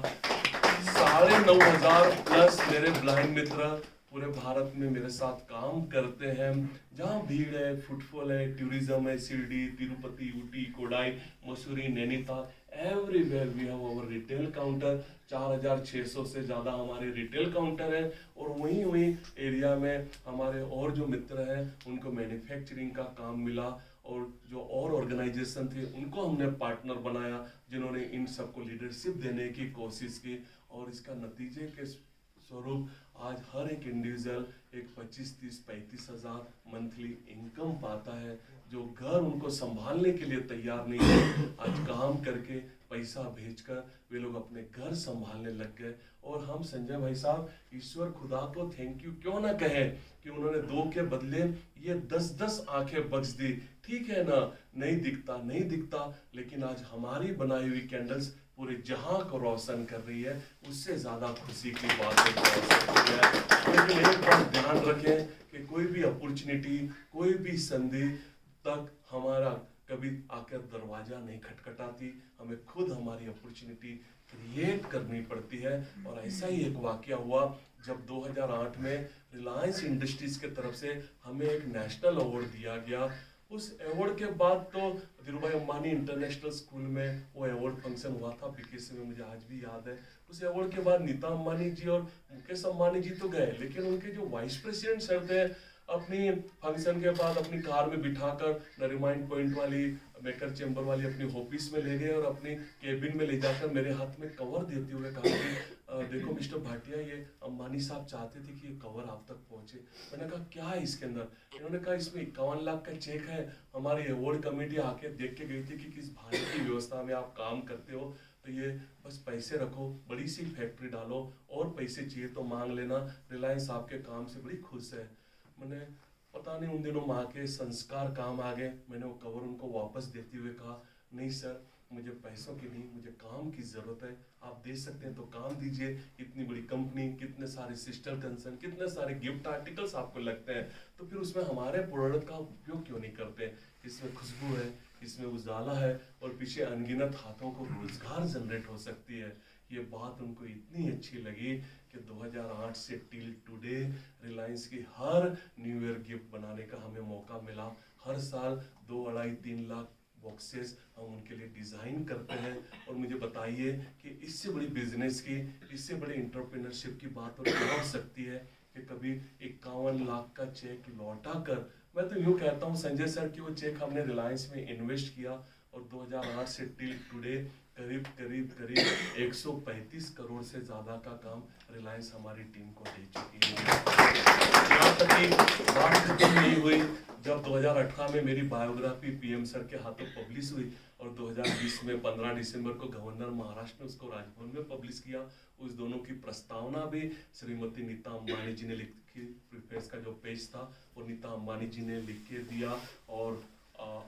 9,500 प्लस मेरे ब्लाइंड मित्र पूरे भारत में मेरे साथ काम करते हैं। जहाँ भीड़ है, फुटफॉल है, टूरिज्म है, Shirdi, Tirupati, Ooty, Kodai, Mussoorie, Nainital, everywhere we have our retail counter. 4,600 से ज़्यादा हमारे रिटेल काउंटर हैं। और वहीं एरिया में हमारे और जो मित्र हैं उनको मैन्युफैक्चरिंग का काम मिला, और जो और ऑर्गेनाइजेशन थे उनको हमने पार्टनर बनाया, जिन्होंने इन सबको लीडरशिप देने की कोशिश की। और इसका नतीजे के स्वरूप आज हर एक इंडिविजुअल एक 25, 30, 35 हज़ार मंथली इनकम पाता है, जो घर उनको संभालने के लिए तैयार नहीं है। आज काम करके पैसा भेजकर वे लोग अपने घर संभालने लग गए। और हम संजय भाई साहब ईश्वर खुदा को थैंक यू क्यों ना कहें कि उन्होंने 2 के बदले ये 10-10 आंखें बख्श दी। ठीक है ना, नहीं दिखता, लेकिन आज हमारी बनाई हुई कैंडल्स पूरे जहां को रोशन कर रही है, उससे ज्यादा खुशी की बात है। लेकिन एक बात ध्यान रखें कि कोई भी अपॉर्चुनिटी, कोई भी संधि तक हमारा कभी आकर दरवाजा नहीं खटखटाती, हमें खुद हमारी अपॉर्चुनिटी क्रिएट करनी पड़ती है। और ऐसा ही एक वाकया हुआ जब 2008 में रिलायंस इंडस्ट्रीज के तरफ से हमें एक नेशनल अवार्ड दिया गया। उस अवार्ड के बाद तो धीरूभाई अंबानी इंटरनेशनल स्कूल में वो अवार्ड फंक्शन हुआ था बीकेसी में, मुझे आज भी याद है। उस अवार्ड के बाद नीता अंबानी जी और मुकेश अंबानी जी तो गए, लेकिन उनके जो वाइस प्रेसिडेंट सर थे, अपनी फंक्शन के बाद अपनी कार में बिठाकर नरीमाइन पॉइंट वाली मेकर चेंबर वाली अपनी ऑफिस में ले गए और अपनी केबिन में ले जाकर मेरे हाथ में कवर देते हुए कहा कि देखो मिस्टर भाटिया, ये अंबानी साहब चाहते थे कि ये कवर आप तक पहुंचे। मैंने कहा क्या है इसके अंदर? इन्होंने कहा इसमें 51 लाख का चेक है। हमारी अवार्ड कमेटी आके देख के गई थी कि किस भारी की व्यवस्था में आप काम करते हो, तो ये बस पैसे रखो, बड़ी सी फैक्ट्री डालो, और पैसे चाहिए तो मांग लेना, रिलायंस आपके काम से बड़ी खुश है। मैंने पता नहीं उन दिनों माँ के संस्कार काम आ गए। मैंने वो कवर उनको वापस देते हुए कहा, नहीं सर, मुझे पैसों की नहीं, मुझे काम की जरूरत है। आप दे सकते हैं तो काम दीजिए। इतनी बड़ी कंपनी, कितने सारे सिस्टर कंसर्न, कितने सारे गिफ्ट आर्टिकल्स आपको लगते हैं, तो फिर उसमें हमारे प्रोडक्ट का उपयोग क्यों नहीं करते? इसमें खुशबू है, इसमें उजाला है, और पीछे अनगिनत हाथों को रोजगार जनरेट हो सकती है। ये बात उनको इतनी अच्छी लगी कि 2008 से टिल टुडे रिलायंस की हर न्यू ईयर गिफ्ट बनाने का हमें मौका मिला। हर साल 2, 2.5-3 लाख बॉक्सेस हम उनके लिए डिजाइन करते हैं। और मुझे बताइए कि इससे बड़ी बिजनेस की, इससे बड़े एंटरप्रेन्योरशिप की बात और क्या हो सकती है कि कभी 51 लाख का चेक लौटा कर, मैं तो यूँ कहता हूँ संजय सर कि वो चेक हमने रिलायंस में इन्वेस्ट किया, और 2008 से टिल टुडे करीब 135 करोड़ से ज्यादा का काम रिलायंस हमारी टीम को दे चुकी है। यहाँ तक कि बात खत्म नहीं हुई जब 2018 में मेरी बायोग्राफी पीएम सर के हाथों पब्लिश हुई, और 2020 में 15 दिसंबर को गवर्नर महाराष्ट्र ने उसको राजभवन में पब्लिश किया। उस दोनों की प्रस्तावना भी श्रीमती नीता अंबानी जी ने लिखी। प्रीफेस का जो पेज था वो नीता अंबानी जी ने लिख के दिया। और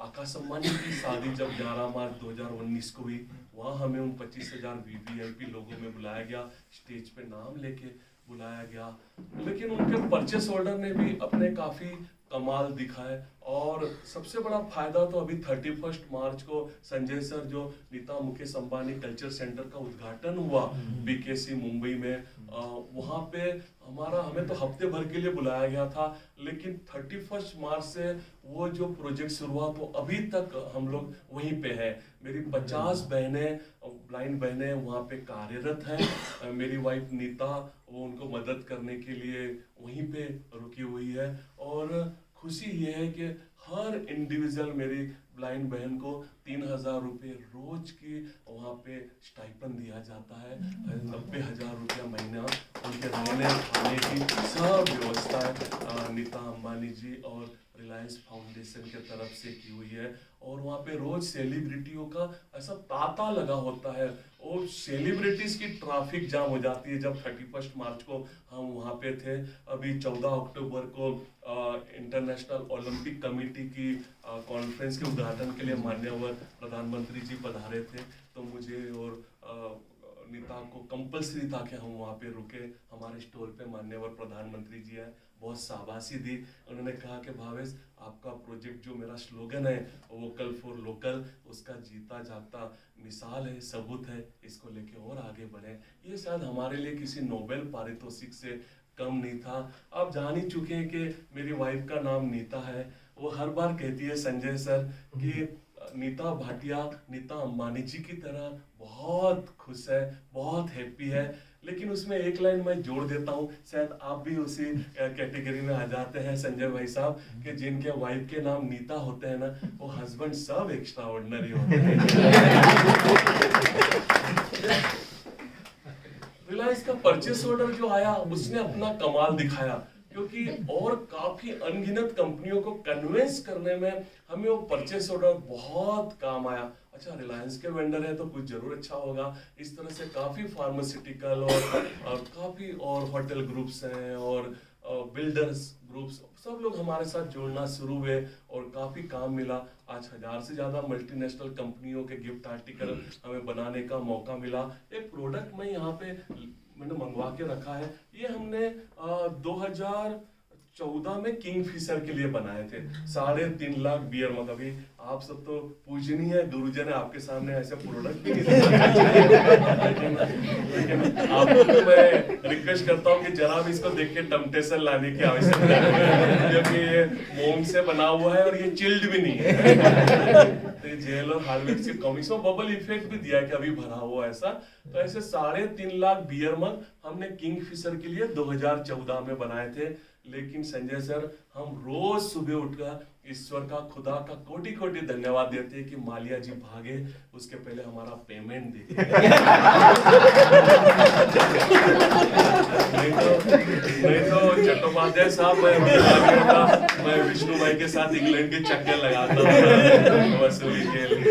आकाश अंबानी की शादी जब 11 मार्च 2019 को हुई, वहाँ हमें उन 25,000 वीवीआईपी लोगों में बुलाया गया, स्टेज पे नाम लेके बुलाया गया। लेकिन उनके परचेस ऑर्डर ने भी अपने काफी कमाल दिखाए। और सबसे बड़ा फायदा तो अभी 31 मार्च को संजय सर जो नीता मुकेश अंबानी कल्चर सेंटर का उद्घाटन हुआ बीकेसी मुंबई में, वहाँ पे हमें तो हफ्ते भर के लिए बुलाया गया था, लेकिन 31 मार्च से वो जो प्रोजेक्ट शुरू हुआ वो अभी तक हम लोग वहीं पे हैं। मेरी 50 बहनें, ब्लाइंड बहनें वहाँ पे कार्यरत हैं। मेरी वाइफ नीता वो उनको मदद करने के लिए वहीं पे रुकी हुई है। और खुशी ये है कि हर इंडिविजुअल मेरी ब्लाइंड बहन को 3,000 रुपये रोज की वहाँ पे स्टाइपन दिया जाता है। 90,000 रुपया महीना उनके रहने खाने की सब व्यवस्था है नीता अंबानी जी और रिलायंस फाउंडेशन के तरफ से की हुई है। और वहाँ पे रोज सेलिब्रिटियों का ऐसा तांता लगा होता है, और सेलिब्रिटीज की ट्रैफिक जाम हो जाती है। जब 31 मार्च को हम वहाँ पे थे, अभी 14 अक्टूबर को इंटरनेशनल ओलंपिक कमेटी की कॉन्फ्रेंस के उद्घाटन के लिए माननीय प्रधानमंत्री जी पधारे थे, तो मुझे और नीता को कंपल्सरी था कि हम वहाँ पे रुके। हमारे स्टोर पे माननीय प्रधानमंत्री जी आए, बहुत शाबाशी दी। उन्होंने कहा कि भावेश, आपका प्रोजेक्ट जो मेरा स्लोगन है वोकल फॉर लोकल, उसका जीता जागता मिसाल है, सबूत है, इसको लेके और आगे बढ़े। ये शायद हमारे लिए किसी नोबेल पारितोषिक से कम नहीं था। आप जान ही चुके हैं कि मेरी वाइफ का नाम नीता है। वो हर बार कहती है संजय सर कि नीता भाटिया नीता अंबानी जी की तरह बहुत खुश है, बहुत हैप्पी है। लेकिन उसमें एक लाइन मैं जोड़ देता हूँ, शायद आप भी उसी कैटेगरी में आ जाते हैं संजय भाई साहब, कि जिनके वाइफ के नाम नीता होते हैं ना, वो हस्बैंड सब एक्स्ट्रा ऑर्डिनरी होते हैं। रिलायंस का परचेस ऑर्डर जो आया, उसने अपना कमाल दिखाया, क्योंकि और काफी अनगिनत कंपनियों को कन्विंस करने में हमें वो परचेस ऑर्डर बहुत काम आया। अच्छा, रिलायंस के वेंडर है तो कुछ जरूर अच्छा होगा। इस तरह से काफी फार्मास्यूटिकल और काफी और होटल ग्रुप्स हैं और बिल्डर्स ग्रुप्स, सब लोग हमारे साथ जुड़ना शुरू हुए और काफी काम मिला। आज 1000 से ज्यादा मल्टीनेशनल कंपनियों के गिफ्ट आर्टिकल हमें बनाने का मौका मिला। एक प्रोडक्ट मैं यहाँ पे मैंने मंगवा के रखा है, ये हमने 2014 में किंगफिशर के लिए बनाए थे। 3.5 लाख बियर मग। अभी आप सब तो पूजनीय गुरुजन है, आपके सामने ऐसे प्रोडक्ट भी नहीं लेकिन आपको तो मैं रिक्वेस्ट करता हूँ कि जरा भी इसको देख के टेम्पटेशन लाने की आवश्यकता है, क्योंकि ये मोम से बना हुआ है और ये चिल्ड भी नहीं है। तो जेल और हार्वेस्ट के कॉमिक्स में बबल इफेक्ट भी दिया है कि अभी भरा हुआ ऐसा। तो ऐसे 3.5 लाख बियर मग हमने किंगफिशर के लिए 2014 में बनाए थे। लेकिन संजय सर, हम रोज सुबह उठकर ईश्वर का, खुदा का कोटि कोटि धन्यवाद देते हैं कि मालिया जी भागे, उसके पहले हमारा पेमेंट दे। नहीं तो चट्टोपाध्याय साहब, मैं विष्णु भाई के साथ इंग्लैंड के चक्कर लगाता हूँ वसूली के लिए।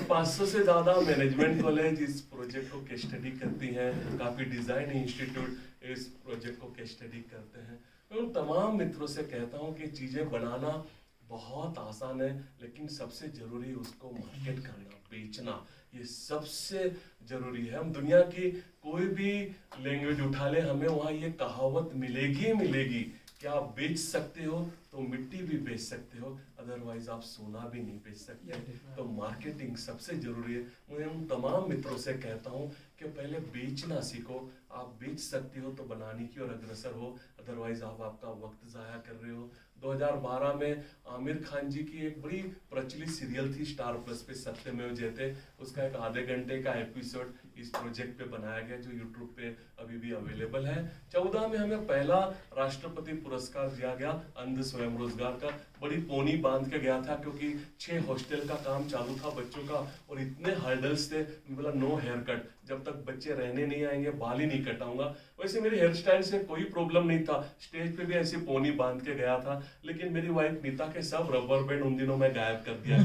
500 से ज्यादा मैनेजमेंट कॉलेज इस प्रोजेक्ट को केस स्टडी करती हैं, काफी डिजाइन इंस्टीट्यूट इस प्रोजेक्ट को केस स्टडी करते हैं। मैं उन तमाम मित्रों से कहता हूं कि चीजें बनाना बहुत आसान है, लेकिन सबसे जरूरी उसको मार्केट करना, बेचना, ये सबसे जरूरी है। हम दुनिया की कोई भी लैंग्वेज उठा ले, हमें वहां ये कहावत मिलेगी मिलेगी कि आप बेच सकते हो तो मिट्टी भी बेच सकते हो, अदरवाइज आप सोना भी नहीं बेच सकते। तो मार्केटिंग सबसे जरूरी है। मैं उन तमाम मित्रों से कहता हूँ कि पहले बेचना सीखो। आप बेच सकते हो तो बनाने की ओर अग्रसर हो, अदरवाइज आप आपका वक्त जाया कर रहे हो। 2012 में आमिर खान जी की एक बड़ी प्रचलित सीरियल थी स्टार प्लस पे, सत्यमेव जयते, उसका एक आधे घंटे का एपिसोड इस प्रोजेक्ट पे बनाया गया, जो यूट्यूब पे अभी भी अवेलेबल है। 14 में हमें पहला राष्ट्रपति पुरस्कार दिया गया अंध स्वयं रोजगार का। बड़ी पोनी बांध के गया था, क्योंकि 6 हॉस्टल का काम चालू था बच्चों का, और इतने हर्डल्स थे। बोला नो हेयर कट, जब तक बच्चे रहने नहीं आएंगे बाल ही नहीं कटाऊंगा। वैसे मेरी हेयर स्टाइल से कोई प्रॉब्लम नहीं था, स्टेज पे भी ऐसी पोनी बांध के गया था, लेकिन मेरी वाइफ नीता के सब रबर बैंड उन दिनों में गायब कर दिया।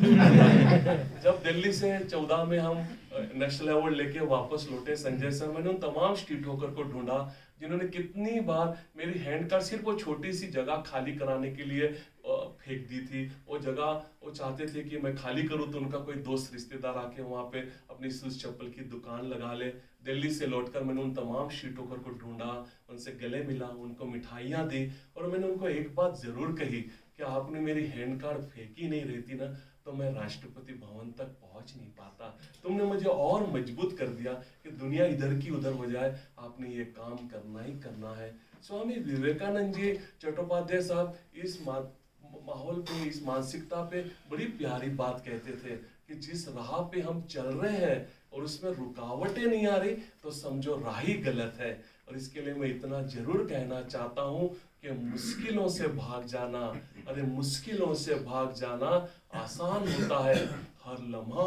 जब दिल्ली से 14 में हम नेशनल अवार्ड लेके वापस लौटे संजय सर, मैंने उन तमाम स्ट्रीट होकर को ढूंढा जिन्होंने कितनी बार मेरी हैंड कार्ड सिर्फ वो छोटी सी जगह खाली कराने के लिए फेंक दी थी। वो जगह वो चाहते थे कि मैं खाली करूं तो उनका कोई दोस्त रिश्तेदार आके वहां पे अपनी शूज चप्पल की दुकान लगा ले। दिल्ली से लौटकर मैंने उन तमाम स्ट्रीट होकर को ढूंढा, उनसे गले मिला, उनको मिठाइयाँ दी, और मैंने उनको एक बात जरूर कही कि आपने मेरी हैंड कार्ड फेंकी नहीं रहती ना तो मैं राष्ट्रपति भवन तक पहुंच नहीं पाता। तुमने मुझे और मजबूत कर दिया कि दुनिया इधर की उधर हो जाए, आपने ये काम करना ही करना है। स्वामी विवेकानंद जी चट्टोपाध्याय साहब इस माहौल पे, इस मानसिकता पे बड़ी प्यारी बात कहते थे कि जिस राह पे हम चल रहे हैं और उसमें रुकावटें नहीं आ रही तो समझो राह ही गलत है। और इसके लिए मैं इतना जरूर कहना चाहता हूँ कि मुश्किलों से भाग जाना, अरे मुश्किलों से भाग जाना आसान होता है, हर लम्हा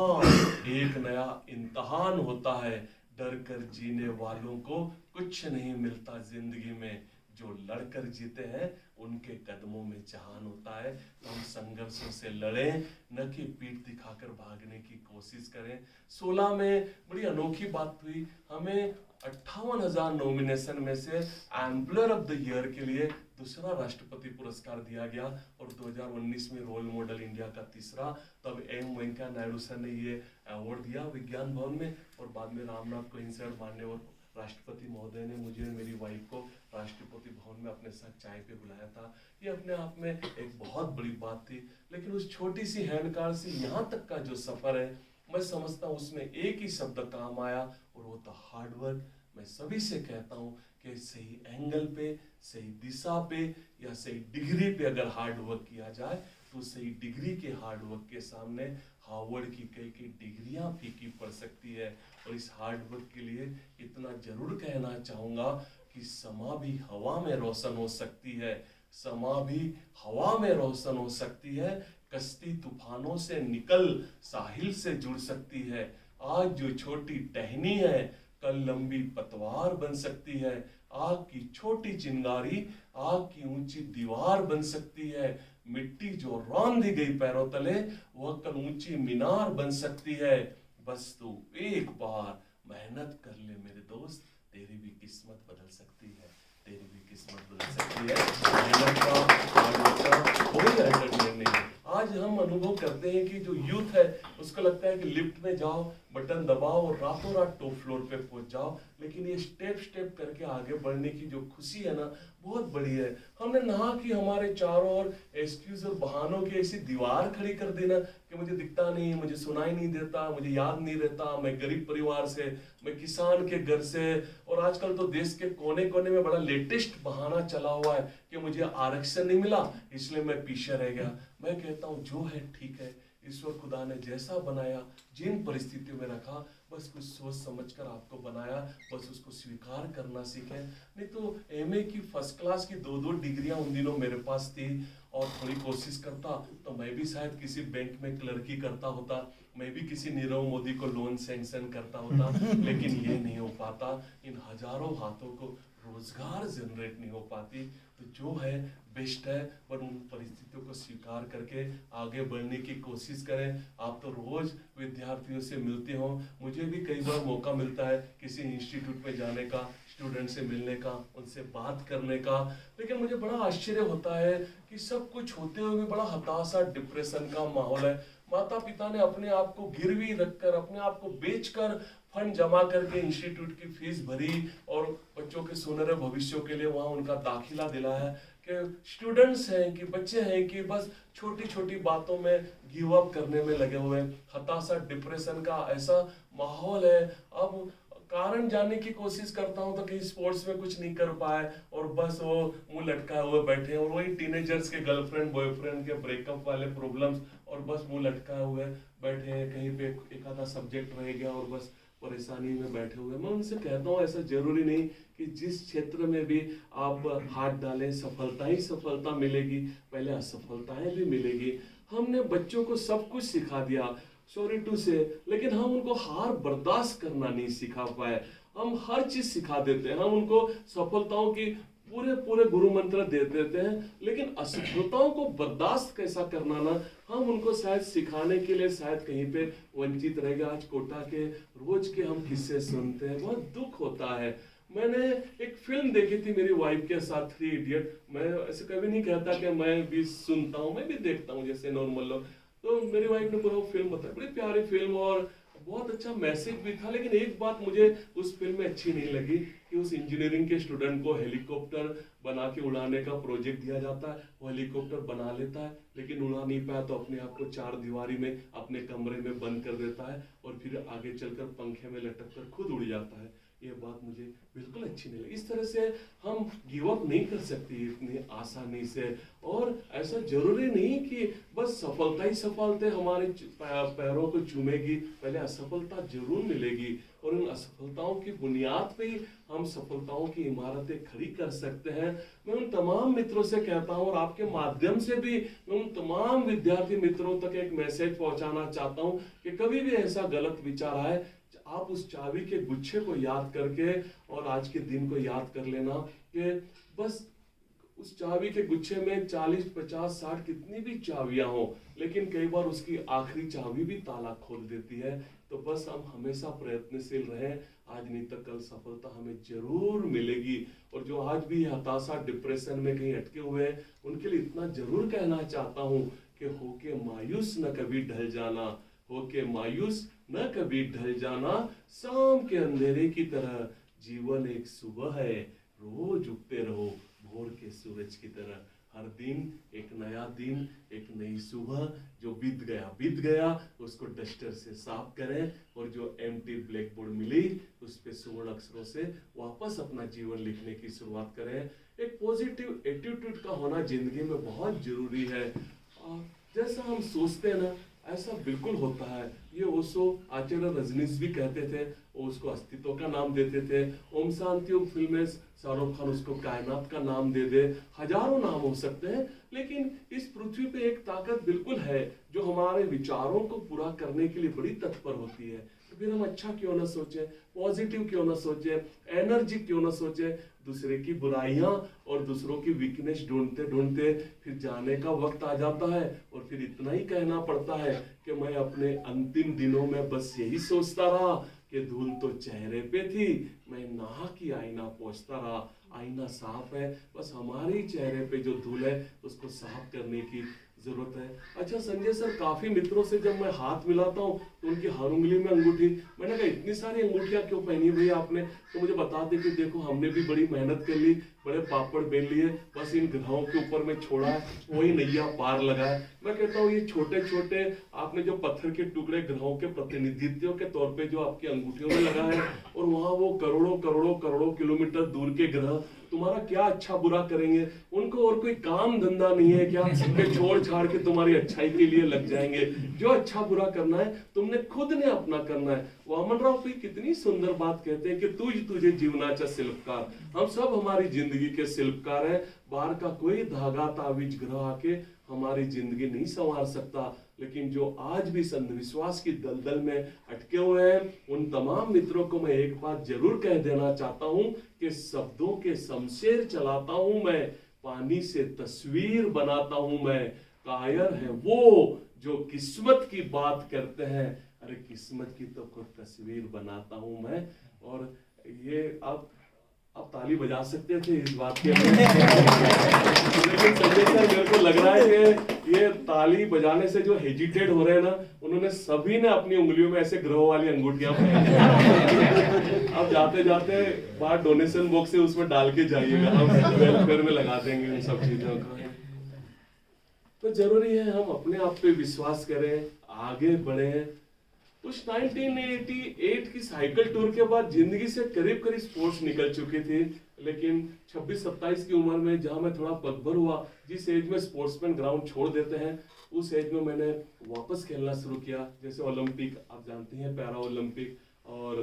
एक नया इम्तिहान होता है। डर कर जीने वालों को कुछ नहीं मिलता जिंदगी में, जो लड़कर जीते हैं उनके कदमों में जहान होता है। तो हम संघर्षों से लड़ें, न कि पीठ दिखाकर भागने की कोशिश करें। 16 में बड़ी अनोखी बात हुई, हमें 58,000 नॉमिनेशन में से एम्प्लॉयर ऑफ द ईयर के लिए दूसरा राष्ट्रपति पुरस्कार दिया गया और 2019 में रोल मॉडल इंडिया का तीसरा। तब एम वेंकैया नायडू सर ने ये अवार्ड दिया विज्ञान भवन में, और बाद में रामनाथ कोविंद माननीय राष्ट्रपति महोदय ने मुझे मेरी वाइफ को राष्ट्रपति भवन में अपने साथ चाय पे बुलाया था। ये अपने आप में एक बहुत बड़ी बात थी। लेकिन उस छोटी सी हैंड कार से यहाँ तक का जो सफर है, मैं समझता हूँ उसमें एक ही शब्द काम आया और वो था हार्ड वर्क। मैं सभी से कहता हूँ कि सही एंगल पे, सही दिशा पे या सही डिग्री पे अगर हार्ड वर्क किया जाए तो सही डिग्री के हार्ड वर्क के सामने हार्वर्ड की कई डिग्रियां फीकी पड़ सकती है। और इस हार्ड वर्क के लिए इतना जरूर कहना चाहूंगा कि समा भी हवा में रोशन हो सकती है, समा भी हवा में रोशन हो सकती है। कश्ती तूफानों से निकल साहिल से जुड़ सकती है। आज जो छोटी टहनी है कल लंबी पतवार बन सकती है। आग की छोटी चिंगारी आग की ऊंची दीवार बन सकती है। मिट्टी जो रौंद दी गई पैरों तले वह कल ऊंची मीनार बन सकती है। बस तू एक बार मेहनत कर ले मेरे दोस्त, तेरी भी किस्मत बदल सकती है, तेरी भी किस्मत बदल सकती है। मेहनत का कोई एंटरटेनमेंट नहीं है। आज हम अनुभव करते हैं कि जो यूथ है उसको लगता है कि लिफ्ट में जाओ, बटन दबाओ और रातों रात टॉप फ्लोर पे पहुंच जाओ। लेकिन ये स्टेप स्टेप करके आगे बढ़ने की जो खुशी है ना, बहुत बड़ी है। हमने नहा कि हमारे चारों ओर एक्सक्यूज और बहानों की ऐसी दीवार खड़ी कर देना कि मुझे दिखता नहीं, मुझे सुनाई नहीं देता, मुझे याद नहीं रहता, मैं गरीब परिवार से, मैं किसान के घर से। और आजकल तो देश के कोने कोने में बड़ा लेटेस्ट बहाना चला हुआ है कि मुझे आरक्षण नहीं मिला इसलिए मैं पीछे रह गया। मैं कहता हूँ जो है ठीक है, ईश्वर खुदा ने जैसा बनाया, जिन परिस्थितियों में रखा, बस कुछ सोच समझकर आपको बनाया, बस उसको स्वीकार करना सीखें। नहीं तो एमए की फर्स्ट क्लास की 2-2 डिग्रियां उन दिनों मेरे पास थी और थोड़ी कोशिश करता तो मैं भी शायद किसी बैंक में क्लर्की करता होता, मैं भी किसी नीरव मोदी को लोन सैंक्शन करता होता। लेकिन ये नहीं हो पाता, इन हजारों हाथों को रोजगार जनरेट नहीं हो पाती। तो जो है बेस्ट है, पर उन परिस्थितियों को स्वीकार करके आगे बढ़ने की कोशिश करें। आप तो रोज विद्यार्थियों से मिलते हो, मुझे भी कई बार मौका मिलता है किसी इंस्टीट्यूट में जाने का, स्टूडेंट से मिलने का, उनसे बात करने का। लेकिन मुझे बड़ा आश्चर्य होता है कि सब कुछ होते हुए भी बड़ा हताशा, डिप्रेशन का माहौल है। माता पिता ने अपने आप को गिरवी रखकर, अपने आप को बेचकर फंड जमा करके इंस्टीट्यूट की फीस भरी और बच्चों के सुनहरे भविष्य के लिए वहां उनका दाखिला दिलाया है। कि स्टूडेंट्स हैं कि बच्चे हैं कि बस छोटी छोटी बातों में गिव अप करने में लगे हुए हैं। हताशा, डिप्रेशन का ऐसा माहौल है। अब कारण जानने की कोशिश करता हूं तो कहीं स्पोर्ट्स में कुछ नहीं कर पाए और बस वो मुंह लटकाए हुए बैठे हैं, और वही टीनेजर्स के गर्लफ्रेंड बॉयफ्रेंड के ब्रेकअप वाले प्रॉब्लम्स, और बस मुंह लटकाए हुए बैठे हैं। कहीं पे एक आधा सब्जेक्ट रह गया और बस परेशानी में बैठे हुए। मैं उनसे कहता हूँ ऐसा जरूरी नहीं कि जिस क्षेत्र में भी आप हाथ डालें सफलता ही सफलता मिलेगी, पहले असफलताएं भी मिलेगी। हमने बच्चों को सब कुछ सिखा दिया, सॉरी टू से, लेकिन हम उनको हार बर्दाश्त करना नहीं सिखा पाए। हम हर चीज सिखा देते हैं, हम उनको सफलताओं की पूरे पूरे गुरु मंत्र दे देते हैं, लेकिन असफलताओं को बर्दाश्त कैसा करना ना, हम उनको शायद सिखाने के लिए शायद कहीं पे वंचित रह गए। आज कोटा के रोज के हम किस्से सुनते हैं, बहुत दुख होता है। मैंने एक फिल्म देखी थी मेरी वाइफ के साथ, 3 इडियट। मैं ऐसे कभी नहीं कहता कि मैं भी सुनता हूँ, मैं भी देखता हूँ जैसे नॉर्मल लोग। तो मेरी वाइफ ने पूरा फिल्म बताया, बड़ी प्यारी फिल्म और बहुत अच्छा मैसेज भी था। लेकिन एक बात मुझे उस फिल्म में अच्छी नहीं लगी कि उस इंजीनियरिंग के स्टूडेंट को हेलीकॉप्टर बना के उड़ाने का प्रोजेक्ट दिया जाता है। वो हेलीकॉप्टर बना लेता है लेकिन उड़ा नहीं पाया तो अपने आप को 4 दीवारी में अपने कमरे में बंद कर देता है और फिर आगे चलकर पंखे में लटक कर खुद उड़ जाता है। ये बात मुझे बिल्कुल अच्छी नहीं लगी। इस तरह से हम गिव अप नहीं कर सकते इतनी आसानी से। और ऐसा जरूरी नहीं कि बस सफलता ही सफलता हमारे पैरों को चूमेगी, पहले असफलता जरूर मिलेगी और उन असफलताओं की बुनियाद पे ही हम सफलताओं की इमारतें खड़ी कर सकते हैं। मैं उन तमाम मित्रों से कहता हूं और आपके माध्यम से भी मैं उन तमाम विद्यार्थी मित्रों तक एक मैसेज पहुंचाना चाहता हूं कि कभी भी ऐसा गलत विचार आए, आप उस चाबी के गुच्छे को याद करके और आज के दिन को याद कर लेना कि बस उस चाबी के गुच्छे में 40, 50, 60 कितनी भी चाबियां हो, लेकिन कई बार उसकी आखिरी चाबी भी ताला खोल देती है। तो बस हम हमेशा प्रयत्नशील रहें, आज नहीं तो कल सफलता हमें जरूर मिलेगी। और जो आज भी हताशा, डिप्रेशन में कहीं अटके हुए हैं, उनके लिए इतना जरूर कहना चाहता हूँ कि होके मायूस न कभी ढल जाना, होके मायूस न कभी ढल जाना, शाम के अंधेरे की तरह जीवन एक सुबह है, रोज उगते रहो भोर के सूरज की तरह। हर दिन एक नया दिन, एक नई सुबह, जो बीत गया उसको डस्टर से साफ करें, और जो एम्प्टी ब्लैक बोर्ड मिली उस पे स्वर्ण अक्षरों से वापस अपना जीवन लिखने की शुरुआत करें। एक पॉजिटिव एटीट्यूड का होना जिंदगी में बहुत जरूरी है। जैसा हम सोचते हैं ना, ऐसा बिल्कुल होता है। ये ओशो, आचार्य रजनीश भी कहते थे, वो उसको अस्तित्व का नाम देते थे। ओम शांति ओम फिल्म में शाहरुख खान उसको कायनात का नाम दे दे। हजारों नाम हो सकते हैं, लेकिन इस पृथ्वी पे एक ताकत बिल्कुल है जो हमारे विचारों को पूरा करने के लिए बड़ी तत्पर होती है। तो फिर हम अच्छा क्यों ना सोचें, पॉजिटिव क्यों ना सोचें, एनर्जी क्यों ना सोचें। दूसरे की बुराइयां और दूसरों की वीकनेस ढूंढते ढूंढते फिर जाने का वक्त आ जाता है, और फिर इतना ही कहना पड़ता है कि मैं अपने अंतिम दिनों में बस यही सोचता रहा कि धूल तो चेहरे पे थी, मैं नहा की आईना पोंछता रहा। आईना साफ है, बस हमारे चेहरे पे जो धूल है उसको साफ करने की जरूरत है। अच्छा संजय सर, काफी मित्रों से जब मैं हाथ मिलाता हूँ तो उनकी हर उंगली में अंगूठी, मैंने कहा इतनी सारी अंगूठियां क्यों पहनी भैया आपने? तो मुझे बता दे कि देखो हमने भी बड़ी मेहनत कर ली, बड़े पापड़ बेल लिए, बस इन ग्रहों के ऊपर में छोड़ा है, वही नैया पार लगा है। मैं कहता हूँ ये छोटे छोटे आपने जो पत्थर के टुकड़े ग्रहों के प्रतिनिधित्व के तौर पे जो आपकी अंगूठियों में लगा है, और वहां वो करोड़ों करोड़ों करोड़ों किलोमीटर दूर के ग्रह तुम्हारा क्या अच्छा बुरा करेंगे? उनको और कोई काम धंधा नहीं है क्या कि छोड़ छाड़ के तुम्हारी अच्छाई के लिए लग जाएंगे? जो अच्छा बुरा करना है तुमने खुद ने अपना करना है। वामन राव भी कितनी सुंदर बात कहते हैं कि तुझे जीवनाचा शिल्पकार। हम सब हमारी जिंदगी के शिल्पकार हैं। बाहर का कोई धागा तावीज ग्रह आके हमारी जिंदगी नहीं संवार सकता। लेकिन जो आज भी अंधविश्वास की दलदल में अटके हुए हैं, उन तमाम मित्रों को मैं एक बात जरूर कह देना चाहता हूं कि शब्दों के शमशेर चलाता हूं मैं, पानी से तस्वीर बनाता हूं मैं। कायर है वो जो किस्मत की बात करते हैं, अरे किस्मत की तो खुद तस्वीर बनाता हूं मैं। और ये आप ताली बजा सकते थे इस बात के लिए लेकिन संजय सर, मेरे को लग रहा है कि ये ताली बजाने से जो हेजिटेट हो रहे हैं ना, उन्होंने सभी ने अपनी उंगलियों में ऐसे ग्रहों वाली अंगूठियां पहनी। अब जाते जाते बाहर डोनेशन बॉक्स है उसमें डाल के जाइएगा, हम वेलफेयर में लगा देंगे उन सब चीजों को। तो जरूरी है हम अपने आप पे विश्वास करें, आगे बढ़े। उस 1988 की साइकिल टूर के बाद जिंदगी से करीब करीब स्पोर्ट्स निकल चुकी थी, लेकिन 26-27 की उम्र में जहां मैं थोड़ा पगभर हुआ, जिस एज में स्पोर्ट्समैन ग्राउंड छोड़ देते हैं, उस एज में मैंने वापस खेलना शुरू किया। जैसे ओलंपिक आप जानते हैं, पैरा ओलंपिक, और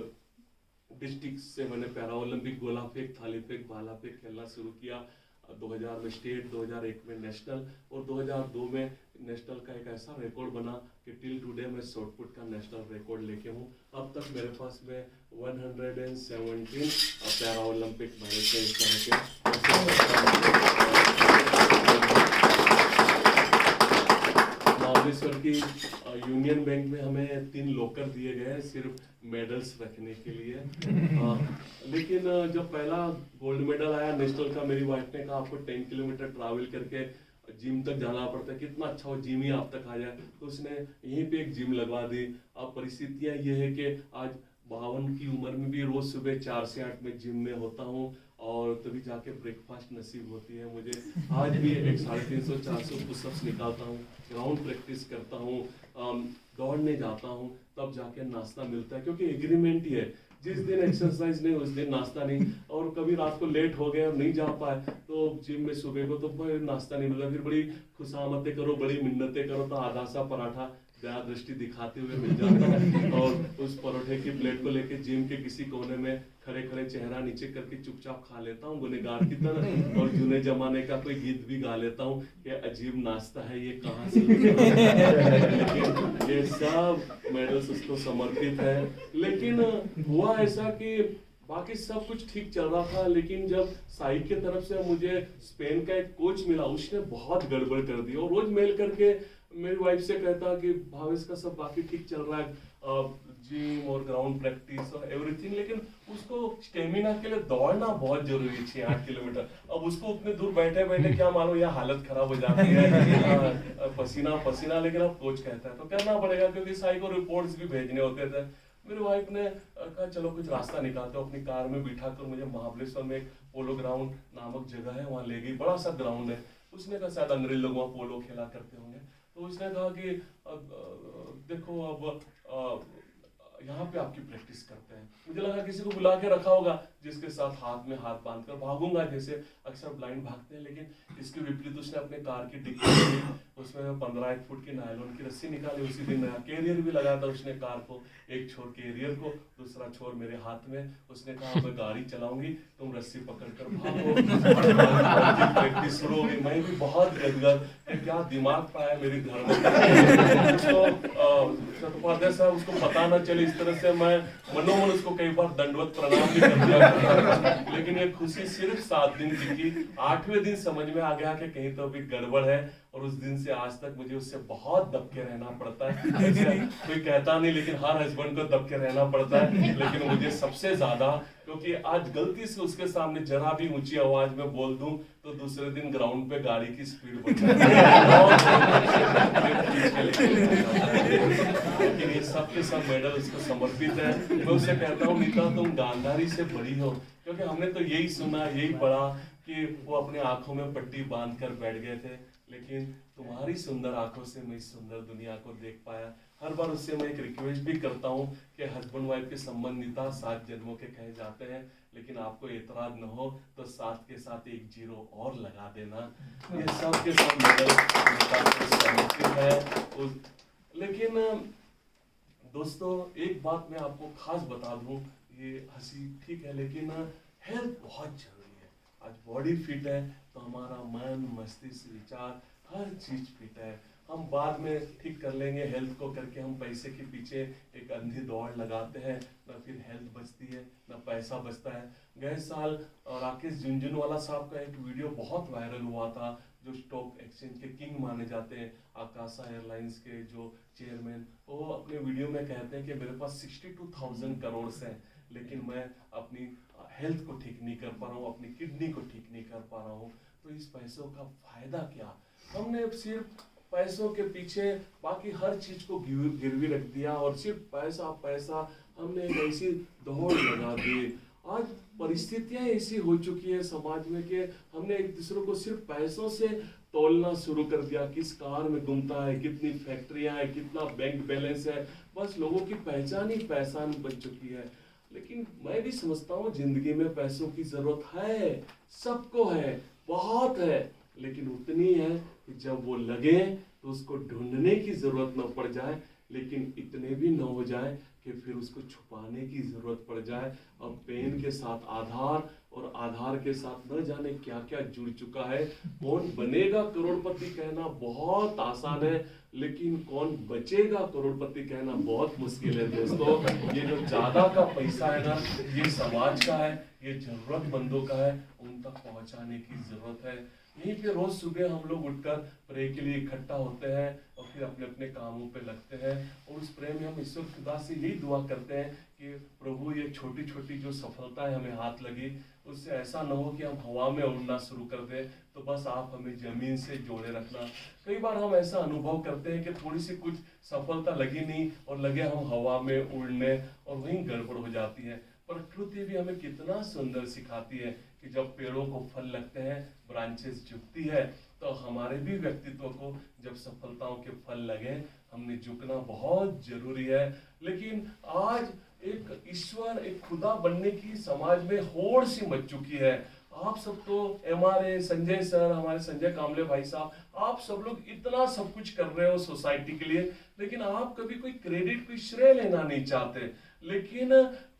डिस्ट्रिक्ट से मैंने पैरा ओलंपिक, गोला फेंक, थाली फेंक, भाला फेंक खेलना शुरू किया। 2000 में स्टेट, 2001 में नेशनल, और 2002 में नेशनल का एक ऐसा रिकॉर्ड बना कि टिल टुडे मैं शॉटपुट का नेशनल रिकॉर्ड लेके हूँ। अब तक मेरे पास में 117 पैरा ओलंपिक मेडल्स हैं इस तरह के। महाबलेश्वर की यूनियन बैंक में हमें 3 लॉकर दिए गए हैं सिर्फ मेडल्स रखने के लिए। लेकिन जब पहला गोल्ड मेडल आया नेशनल का, मेरी वाइफ ने कहा आपको 10 किलोमीटर ट्रैवल करके जिम तक जाना पड़ता है, कितना अच्छा हो जिम ही आप तक आ जाए। तो उसने यहीं पे एक जिम लगवा दी। अब परिस्थितियां ये है कि आज 52 की उम्र में भी रोज सुबह 4 से 8 में जिम में होता हूँ, और तभी जाके ब्रेकफास्ट नसीब होती है मुझे। आज भी एक 350-400 पुशअप्स निकालता हूँ, ग्राउंड प्रैक्टिस करता हूँ, दौड़ने जाता हूँ, तब जाके नाश्ता मिलता है, क्योंकि एग्रीमेंट ही है जिस दिन एक्सरसाइज नहीं उस दिन नाश्ता नहीं। और कभी रात को लेट हो गए और नहीं जा पाए तो जिम में सुबह को तो नाश्ता नहीं मिला, फिर बड़ी खुशामतें करो, बड़ी मिन्नतें करो तो आधा सा पराठा दया दृष्टि दिखाते हुए मिल जाता है। और उस परोठे की प्लेट को लेके जिम के किसी कोने में खड़े खड़े चेहरा नीचे करके चुपचाप खा लेता हूँ गुनहगार की तरह, और जूने जमाने का कोई गीत भी गा लेता हूँ कि अजीब नाश्ता है ये कहाँ से लेकिन ये सब मेडल्स उसको समर्पित है। लेकिन हुआ ऐसा कि बाकी सब कुछ ठीक चल रहा था, लेकिन जब साई की तरफ से मुझे स्पेन का एक कोच मिला, उसने बहुत गड़बड़ कर दी। और रोज मेल करके मेरी वाइफ से कहता कि भावेश का सब बाकी ठीक चल रहा है, जिम और ग्राउंड प्रैक्टिस और एवरीथिंग, लेकिन उसको स्टेमिना के लिए दौड़ना बहुत जरूरी है 6-8 किलोमीटर। अब उसको उतने दूर बैठे बैठे क्या मालूम यह हालत खराब हो जाती है, पसीना पसीना। लेकिन अब कोच कहता है तो करना पड़ेगा, क्योंकि साई को रिपोर्ट्स भी भेजने होते थे। मेरी वाइफ ने कहा चलो कुछ रास्ता निकालते हो, अपनी कार में बिठा कर मुझे महाबलेश्वर में एक पोलो ग्राउंड नामक जगह है वहाँ ले गई, बड़ा सा ग्राउंड है। उसने कहा शायद अंग्रेज लोग वहाँ पोलो खेला करते होंगे, तो उसने कहा कि देखो अब यहाँ पे आपकी प्रैक्टिस करते हैं। मुझे लगा किसी को बुला के रखा होगा जिसके साथ हाथ में हाथ बांध कर भागूंगा, जैसे अक्सर ब्लाइंड भागते हैं। लेकिन इसके विपरीत उसने अपने कार की डिक्की ली, उसमें 15 फुट की नायलॉन की रस्सी निकाली। उसी दिन नया कैरियर भी लगाया था उसने कार को, एक छोर कैरियर को, दूसरा छोर मेरे हाथ में। उसने कहा मैं गाड़ी चलाऊंगी, तुम रस्सी पकड़ कर भागो। प्रैक्टिस शुरू हो गई। मैं भी बहुत गदगद, क्या दिमाग पाया मेरे घर में। चट्टोपाध्याय साहब उसको पता न चले, इस तरह से मैं मनोमन उसको कई बार दंडवत प्रणाम भी कर दिया। लेकिन ये खुशी सिर्फ 7 दिन की थी। 8वें दिन समझ में आ गया कि कहीं तो अभी गड़बड़ है, और उस दिन से आज तक मुझे उससे बहुत दबके रहना पड़ता है। कोई कहता नहीं, लेकिन हर हस्बैंड को दबके रहना पड़ता है, लेकिन मुझे सबसे ज्यादा, क्योंकि आज गलती से उसके सामने जरा भी ऊंची आवाज में बोल दूं तो दूसरे दिन ग्राउंड पे गाड़ी की स्पीड बढ़ जाती है। लेकिन ये सब के सब मेडल उसको समर्पित है। मैं उससे कहता हूँ मीता तुम गांधारी से बड़ी हो, क्योंकि हमने तो यही सुना यही पढ़ा कि वो अपने आंखों में पट्टी बांध कर बैठ गए थे, लेकिन तुम्हारी सुंदर आंखों से मैं इस सुंदर दुनिया को देख पाया। हर बार उससे मैं एक रिक्वेस्ट भी करता हूँ कि हस्बैंड वाइफ के संबंधिता 7 जन्मों के कहे जाते हैं, लेकिन आपको एतराज न हो तो 7 के साथ 1 0 और लगा देना। ये सब के सब मेडल है। लेकिन दोस्तों एक बात मैं आपको खास बता दूं, ये हंसी ठीक है, लेकिन हेल्थ बहुत जरूरी है। आज बॉडी फिट है तो हमारा मन, मस्तिष्क, विचार हर चीज फिट है। हम बाद में ठीक कर लेंगे, हेल्थ को करके हम पैसे के पीछे एक अंधी दौड़ लगाते हैं, ना फिर हेल्थ बचती है ना पैसा बचता है। गए साल राकेश झुनझुनवाला साहब का एक वीडियो बहुत वायरल हुआ था, जो स्टॉक एक्सचेंज के किंग माने जाते हैं, आकाशा एयरलाइंस के जो चेयरमैन। वो अपने वीडियो में कहते हैं कि मेरे पास 62,000 करोड़ हैं, लेकिन मैं अपनी हेल्थ को ठीक नहीं कर पा रहा हूँ, अपनी किडनी को ठीक नहीं कर पा रहा हूँ। तो इस पैसों का फायदा क्या? हमने सिर्फ पैसों के पीछे बाकी हर चीज को गिरवी रख दिया, और सिर्फ पैसा पैसा हमने एक ऐसी दौड़ लगा दी। आज परिस्थितियां ऐसी हो चुकी है समाज में कि हमने एक दूसरे को सिर्फ पैसों से तोलना शुरू कर दिया। किस कार में घूमता है, कितनी फैक्ट्रियां है, कितना बैंक बैलेंस है, बस लोगों की पहचान ही पहचान बन चुकी है। लेकिन मैं भी समझता हूँ जिंदगी में पैसों की जरूरत है, सबको है, बहुत है, लेकिन उतनी है कि जब वो लगे तो उसको ढूंढने की जरूरत न पड़ जाए, लेकिन इतने भी न हो जाए कि फिर उसको छुपाने की जरूरत पड़ जाए। अब पेन के साथ आधार, और आधार के साथ न जाने क्या क्या जुड़ चुका है। कौन बनेगा करोड़पति कहना बहुत आसान है, लेकिन कौन बचेगा करोड़पति कहना बहुत मुश्किल है। दोस्तों ये जो ज्यादा का पैसा है ना, ये समाज का है, ये जरूरतमंदों का है, उन तक पहुंचाने की जरूरत है। यहीं पे रोज सुबह हम लोग उठकर प्रे के लिए इकट्ठा होते हैं और फिर अपने अपने कामों पे लगते हैं, और उस प्रे में हम ईश्वर खुदा से यही दुआ करते हैं कि प्रभु ये छोटी छोटी जो सफलता है हमें हाथ लगी, उससे ऐसा न हो कि हम हवा में उड़ना शुरू कर दें, तो बस आप हमें जमीन से जोड़े रखना। कई बार हम ऐसा अनुभव करते हैं कि थोड़ी सी कुछ सफलता लगी नहीं और लगे हम हवा में उड़ने, और वहीं गड़बड़ हो जाती है। प्रकृति भी हमें कितना सुंदर सिखाती है कि जब पेड़ों को फल लगते हैं, ब्रांचेस झुकती है, तो हमारे भी व्यक्तित्व को जब सफलताओं के फल लगे, हमने झुकना बहुत जरूरी है। लेकिन आज एक ईश्वर, एक खुदा बनने की समाज में होड़ सी मच चुकी है। आप सब तो हमारे संजय सर, हमारे संजय कामले भाई साहब, आप सब लोग इतना सब कुछ कर रहे हो सोसाइटी के लिए, लेकिन आप कभी कोई क्रेडिट, कोई श्रेय लेना नहीं चाहते। लेकिन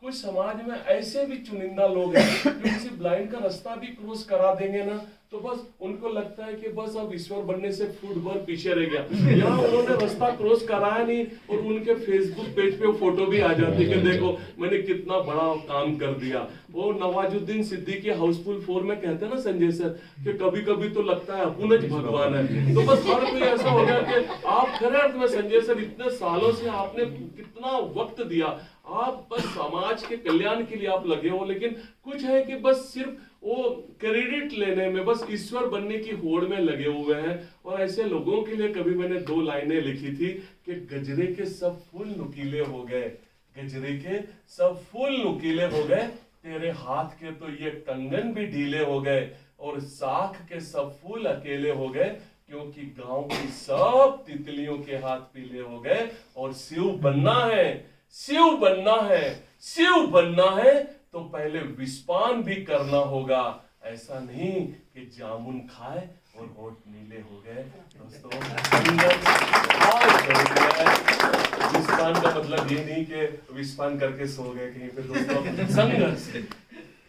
कुछ समाज में ऐसे भी चुनिंदा लोग हैं जो किसी ब्लाइंड का रास्ता भी क्रॉस करा देंगे ना, तो बस उनको लगता है कि बस अब ईश्वर बनने से फुट भर पीछे रह गया। यहाँ उन्होंने रास्ता क्रॉस कराया नहीं और उनके फेसबुक पेज पे फोटो भी आ जाती है कि देखो मैंने कितना बड़ा काम कर दिया। वो नवाजुद्दीन सिद्दीकी हाउसफुल 4 में कहते हैं ना संजय सर कि कभी कभी तो लगता है अपन ज भगवान है। तो बस हर कोई ऐसा हो गया कि आप खरे अर्थ में संजय सर इतने सालों से आपने कितना वक्त दिया, आप बस समाज के कल्याण के लिए आप लगे हो, लेकिन कुछ है कि बस सिर्फ वो क्रेडिट लेने में, बस ईश्वर बनने की होड़ में लगे हुए हैं। और ऐसे लोगों के लिए कभी मैंने 2 लाइनें लिखी थी कि गजरे के सब फूल नुकीले हो गए, गजरे के सब फूल नुकीले हो गए, तेरे हाथ के तो ये कंगन भी ढीले हो गए, और साख के सब फूल अकेले हो गए, क्योंकि गांव की सब तितलियों के हाथ पीले हो गए। और शिव बनना है, शिव बनना है, शिव बनना है तो पहले विस्पान भी करना होगा। ऐसा नहीं कि जामुन खाए और होठ नीले हो गए। दोस्तों विस्पान का मतलब ये नहीं कि विस्पान करके सो गए कहीं पे। दोस्तों संघर्ष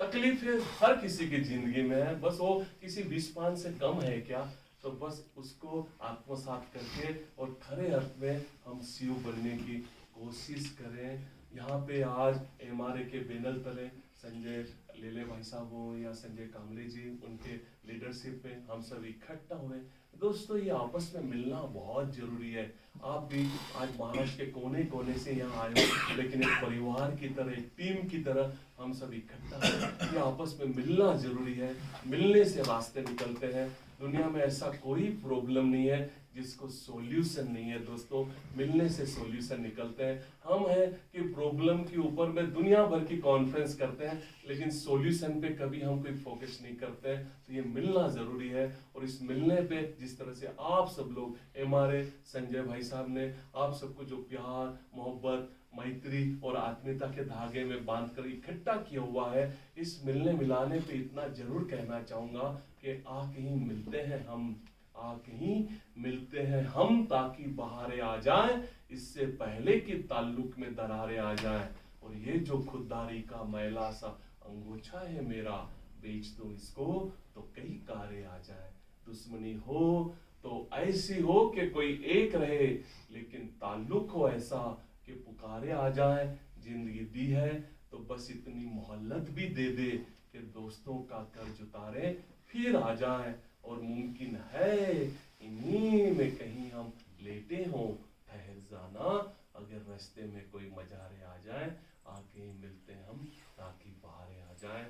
तकलीफें हर किसी की जिंदगी में है, बस वो किसी विस्पान से कम है क्या, तो बस उसको आत्मसात करके और खरे अर्थ में हम शिव बनने की कोशिश करें। यहाँ पे आज एमआरए के बैनर तले संजय लेले भाई साहब हो या संजय कामले जी, उनके लीडरशिप में हम सब इकट्ठा हुए। दोस्तों ये आपस में मिलना बहुत जरूरी है। आप भी आज महाराष्ट्र के कोने कोने से यहाँ आए हो, लेकिन एक परिवार की तरह, एक टीम की तरह हम सब इकट्ठा हैं। ये आपस में मिलना जरूरी है, मिलने से रास्ते निकलते हैं। दुनिया में ऐसा कोई प्रॉब्लम नहीं है जिसको सॉल्यूशन नहीं है। दोस्तों मिलने से सॉल्यूशन निकलते हैं। हम हैं कि प्रॉब्लम के ऊपर में दुनिया भर की कॉन्फ्रेंस करते हैं, लेकिन सॉल्यूशन पे कभी हम कोई फोकस नहीं करते हैं। तो ये मिलना जरूरी है, और इस मिलने पे जिस तरह से आप सब लोग एमआरए संजय भाई साहब ने आप सबको जो प्यार, मोहब्बत, मैत्री और आत्मीयता के धागे में बांध कर इकट्ठा किया हुआ है, इस मिलने मिलाने पे इतना जरूर कहना चाहूंगा कि आके ही मिलते हैं हम, आके ही मिलते हैं हम, ताकि बहारें आ जाएं, इससे पहले कि ताल्लुक में दरारें आ जाएं। और ये जो खुददारी का मैला सा अंगोछा है मेरा, बेच दो इसको तो कई कारे आ जाए। दुश्मनी हो तो ऐसी हो कि कोई एक रहे, लेकिन ताल्लुक हो ऐसा कि पुकारे आ जाए। जिंदगी दी है तो बस इतनी मोहल्लत भी दे दे कि दोस्तों का कर्ज उतारे फिर आ जाए। और मुमकिन है इन्हीं में कहीं हम लेटे हों, ठहर जाना अगर रास्ते में कोई मजारे आ जाए, आके ही मिलते हैं हम ताकि बहारें आ जाए।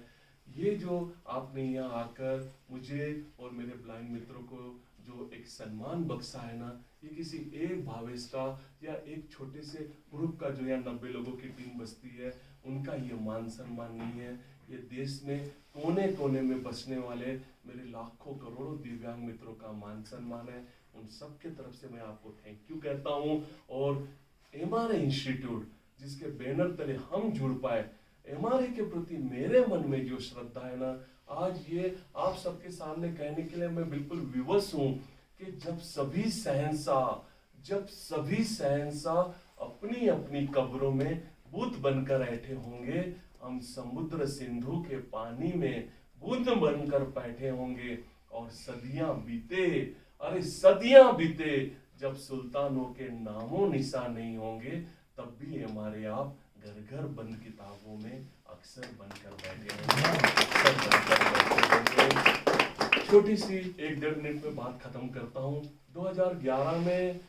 ये जो आपने यहाँ आकर मुझे और मेरे ब्लाइंड मित्रों को जो एक सम्मान बख्शा है ना, ये किसी एक भावेश का या एक छोटे से ग्रुप का जो यहाँ 90 लोगों की टीम बसती है उनका ये मान सम्मान नहीं है। ये देश में कोने कोने में बसने वाले मेरे लाखों करोड़ों दिव्यांग मित्रों का मान सम्मान है। उन सब के तरफ से मैं आपको थैंक यू कहता हूँ। और एमआरए इंस्टीट्यूट जिसके बैनर तले हम जुड़ पाए, एमआरए के प्रति मेरे मन में जो श्रद्धा है ना, आज ये आप सबके सामने कहने के लिए मैं बिल्कुल विवश हूँ कि जब सभी शहंशाह अपनी अपनी कब्रों में बुद्ध बनकर बैठे होंगे, हम समुद्र सिंधु के पानी में बुद्ध बनकर बैठे होंगे। और सदियां बीते जब सुल्तानों के नामों निशान नहीं होंगे, तब भी हमारे आप घर घर बंद किताबों में अक्सर बनकर बैठे होंगे। छोटी सी 1-1.5 मिनट में बात खत्म करता हूँ। 2011 में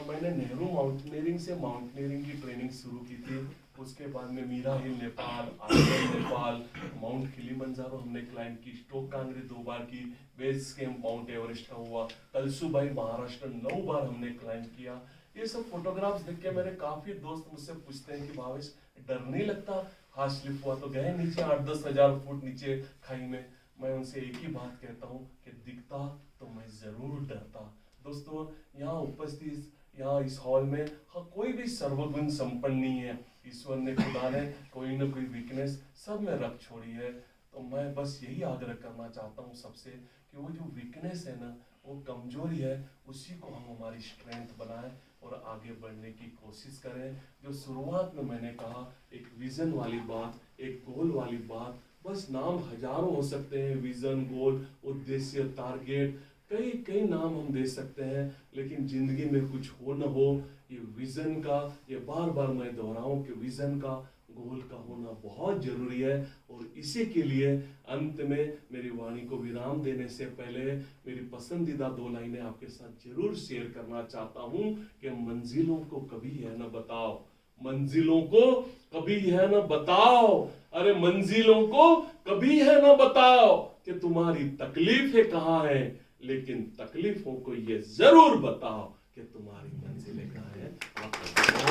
मैंने नेहरू माउंटेनियरिंग से माउंटेनियरिंग की ट्रेनिंग शुरू की थी। उसके बाद में मीरा हिल नेपाल, आसवन नेपाल, माउंट किलिमंजारो हमने क्लाइंब की, स्टोक कांगड़ी 2 बार की, बेस कैंप माउंट एवरेस्ट का हुआ, कलसूबाई महाराष्ट्र 9 बार हमने क्लाइंब किया। ये सब फोटोग्राफ्स देख के मेरे काफी दोस्त मुझसे पूछते हैं कि भावेश डर नहीं लगता, हाथ स्लिप हुआ तो गए नीचे 8-10 हजार फुट नीचे खाई में। मैं उनसे एक ही बात कहता हूँ कि दिखता तो मैं जरूर डरता। दोस्तों यहाँ उपस्थित, यहाँ इस हॉल में कोई भी सर्वगुण संपन्न नहीं है। ईश्वर ने, खुदा ने कोई ना कोई वीकनेस सब में रख छोड़ी है। तो मैं बस यही आग्रह करना चाहता हूँ सबसे कि वो जो वीकनेस है ना, वो कमजोरी है, उसी को हम हमारी स्ट्रेंथ बनाएं और आगे बढ़ने की कोशिश करें। जो शुरुआत में मैंने कहा, एक विजन वाली बात, एक गोल वाली बात, बस नाम हजारों हो सकते हैं, विजन, गोल, उद्देश्य, टारगेट, कई कई नाम हम दे सकते हैं, लेकिन जिंदगी में कुछ हो न हो, ये विजन का, ये बार बार मैं दोहराऊं कि विजन का, गोल का होना बहुत जरूरी है। और इसी के लिए अंत में मेरी वाणी को विराम देने से पहले मेरी पसंदीदा 2 लाइनें आपके साथ जरूर शेयर करना चाहता हूं कि मंजिलों को कभी यह न बताओ, मंजिलों को कभी यह न बताओ, अरे मंजिलों को कभी यह न बताओ कि तुम्हारी तकलीफें कहाँ है, लेकिन तकलीफों को ये जरूर बताओ कि तुम्हारी मंजिलें कहाँ है। आपका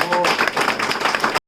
बहुत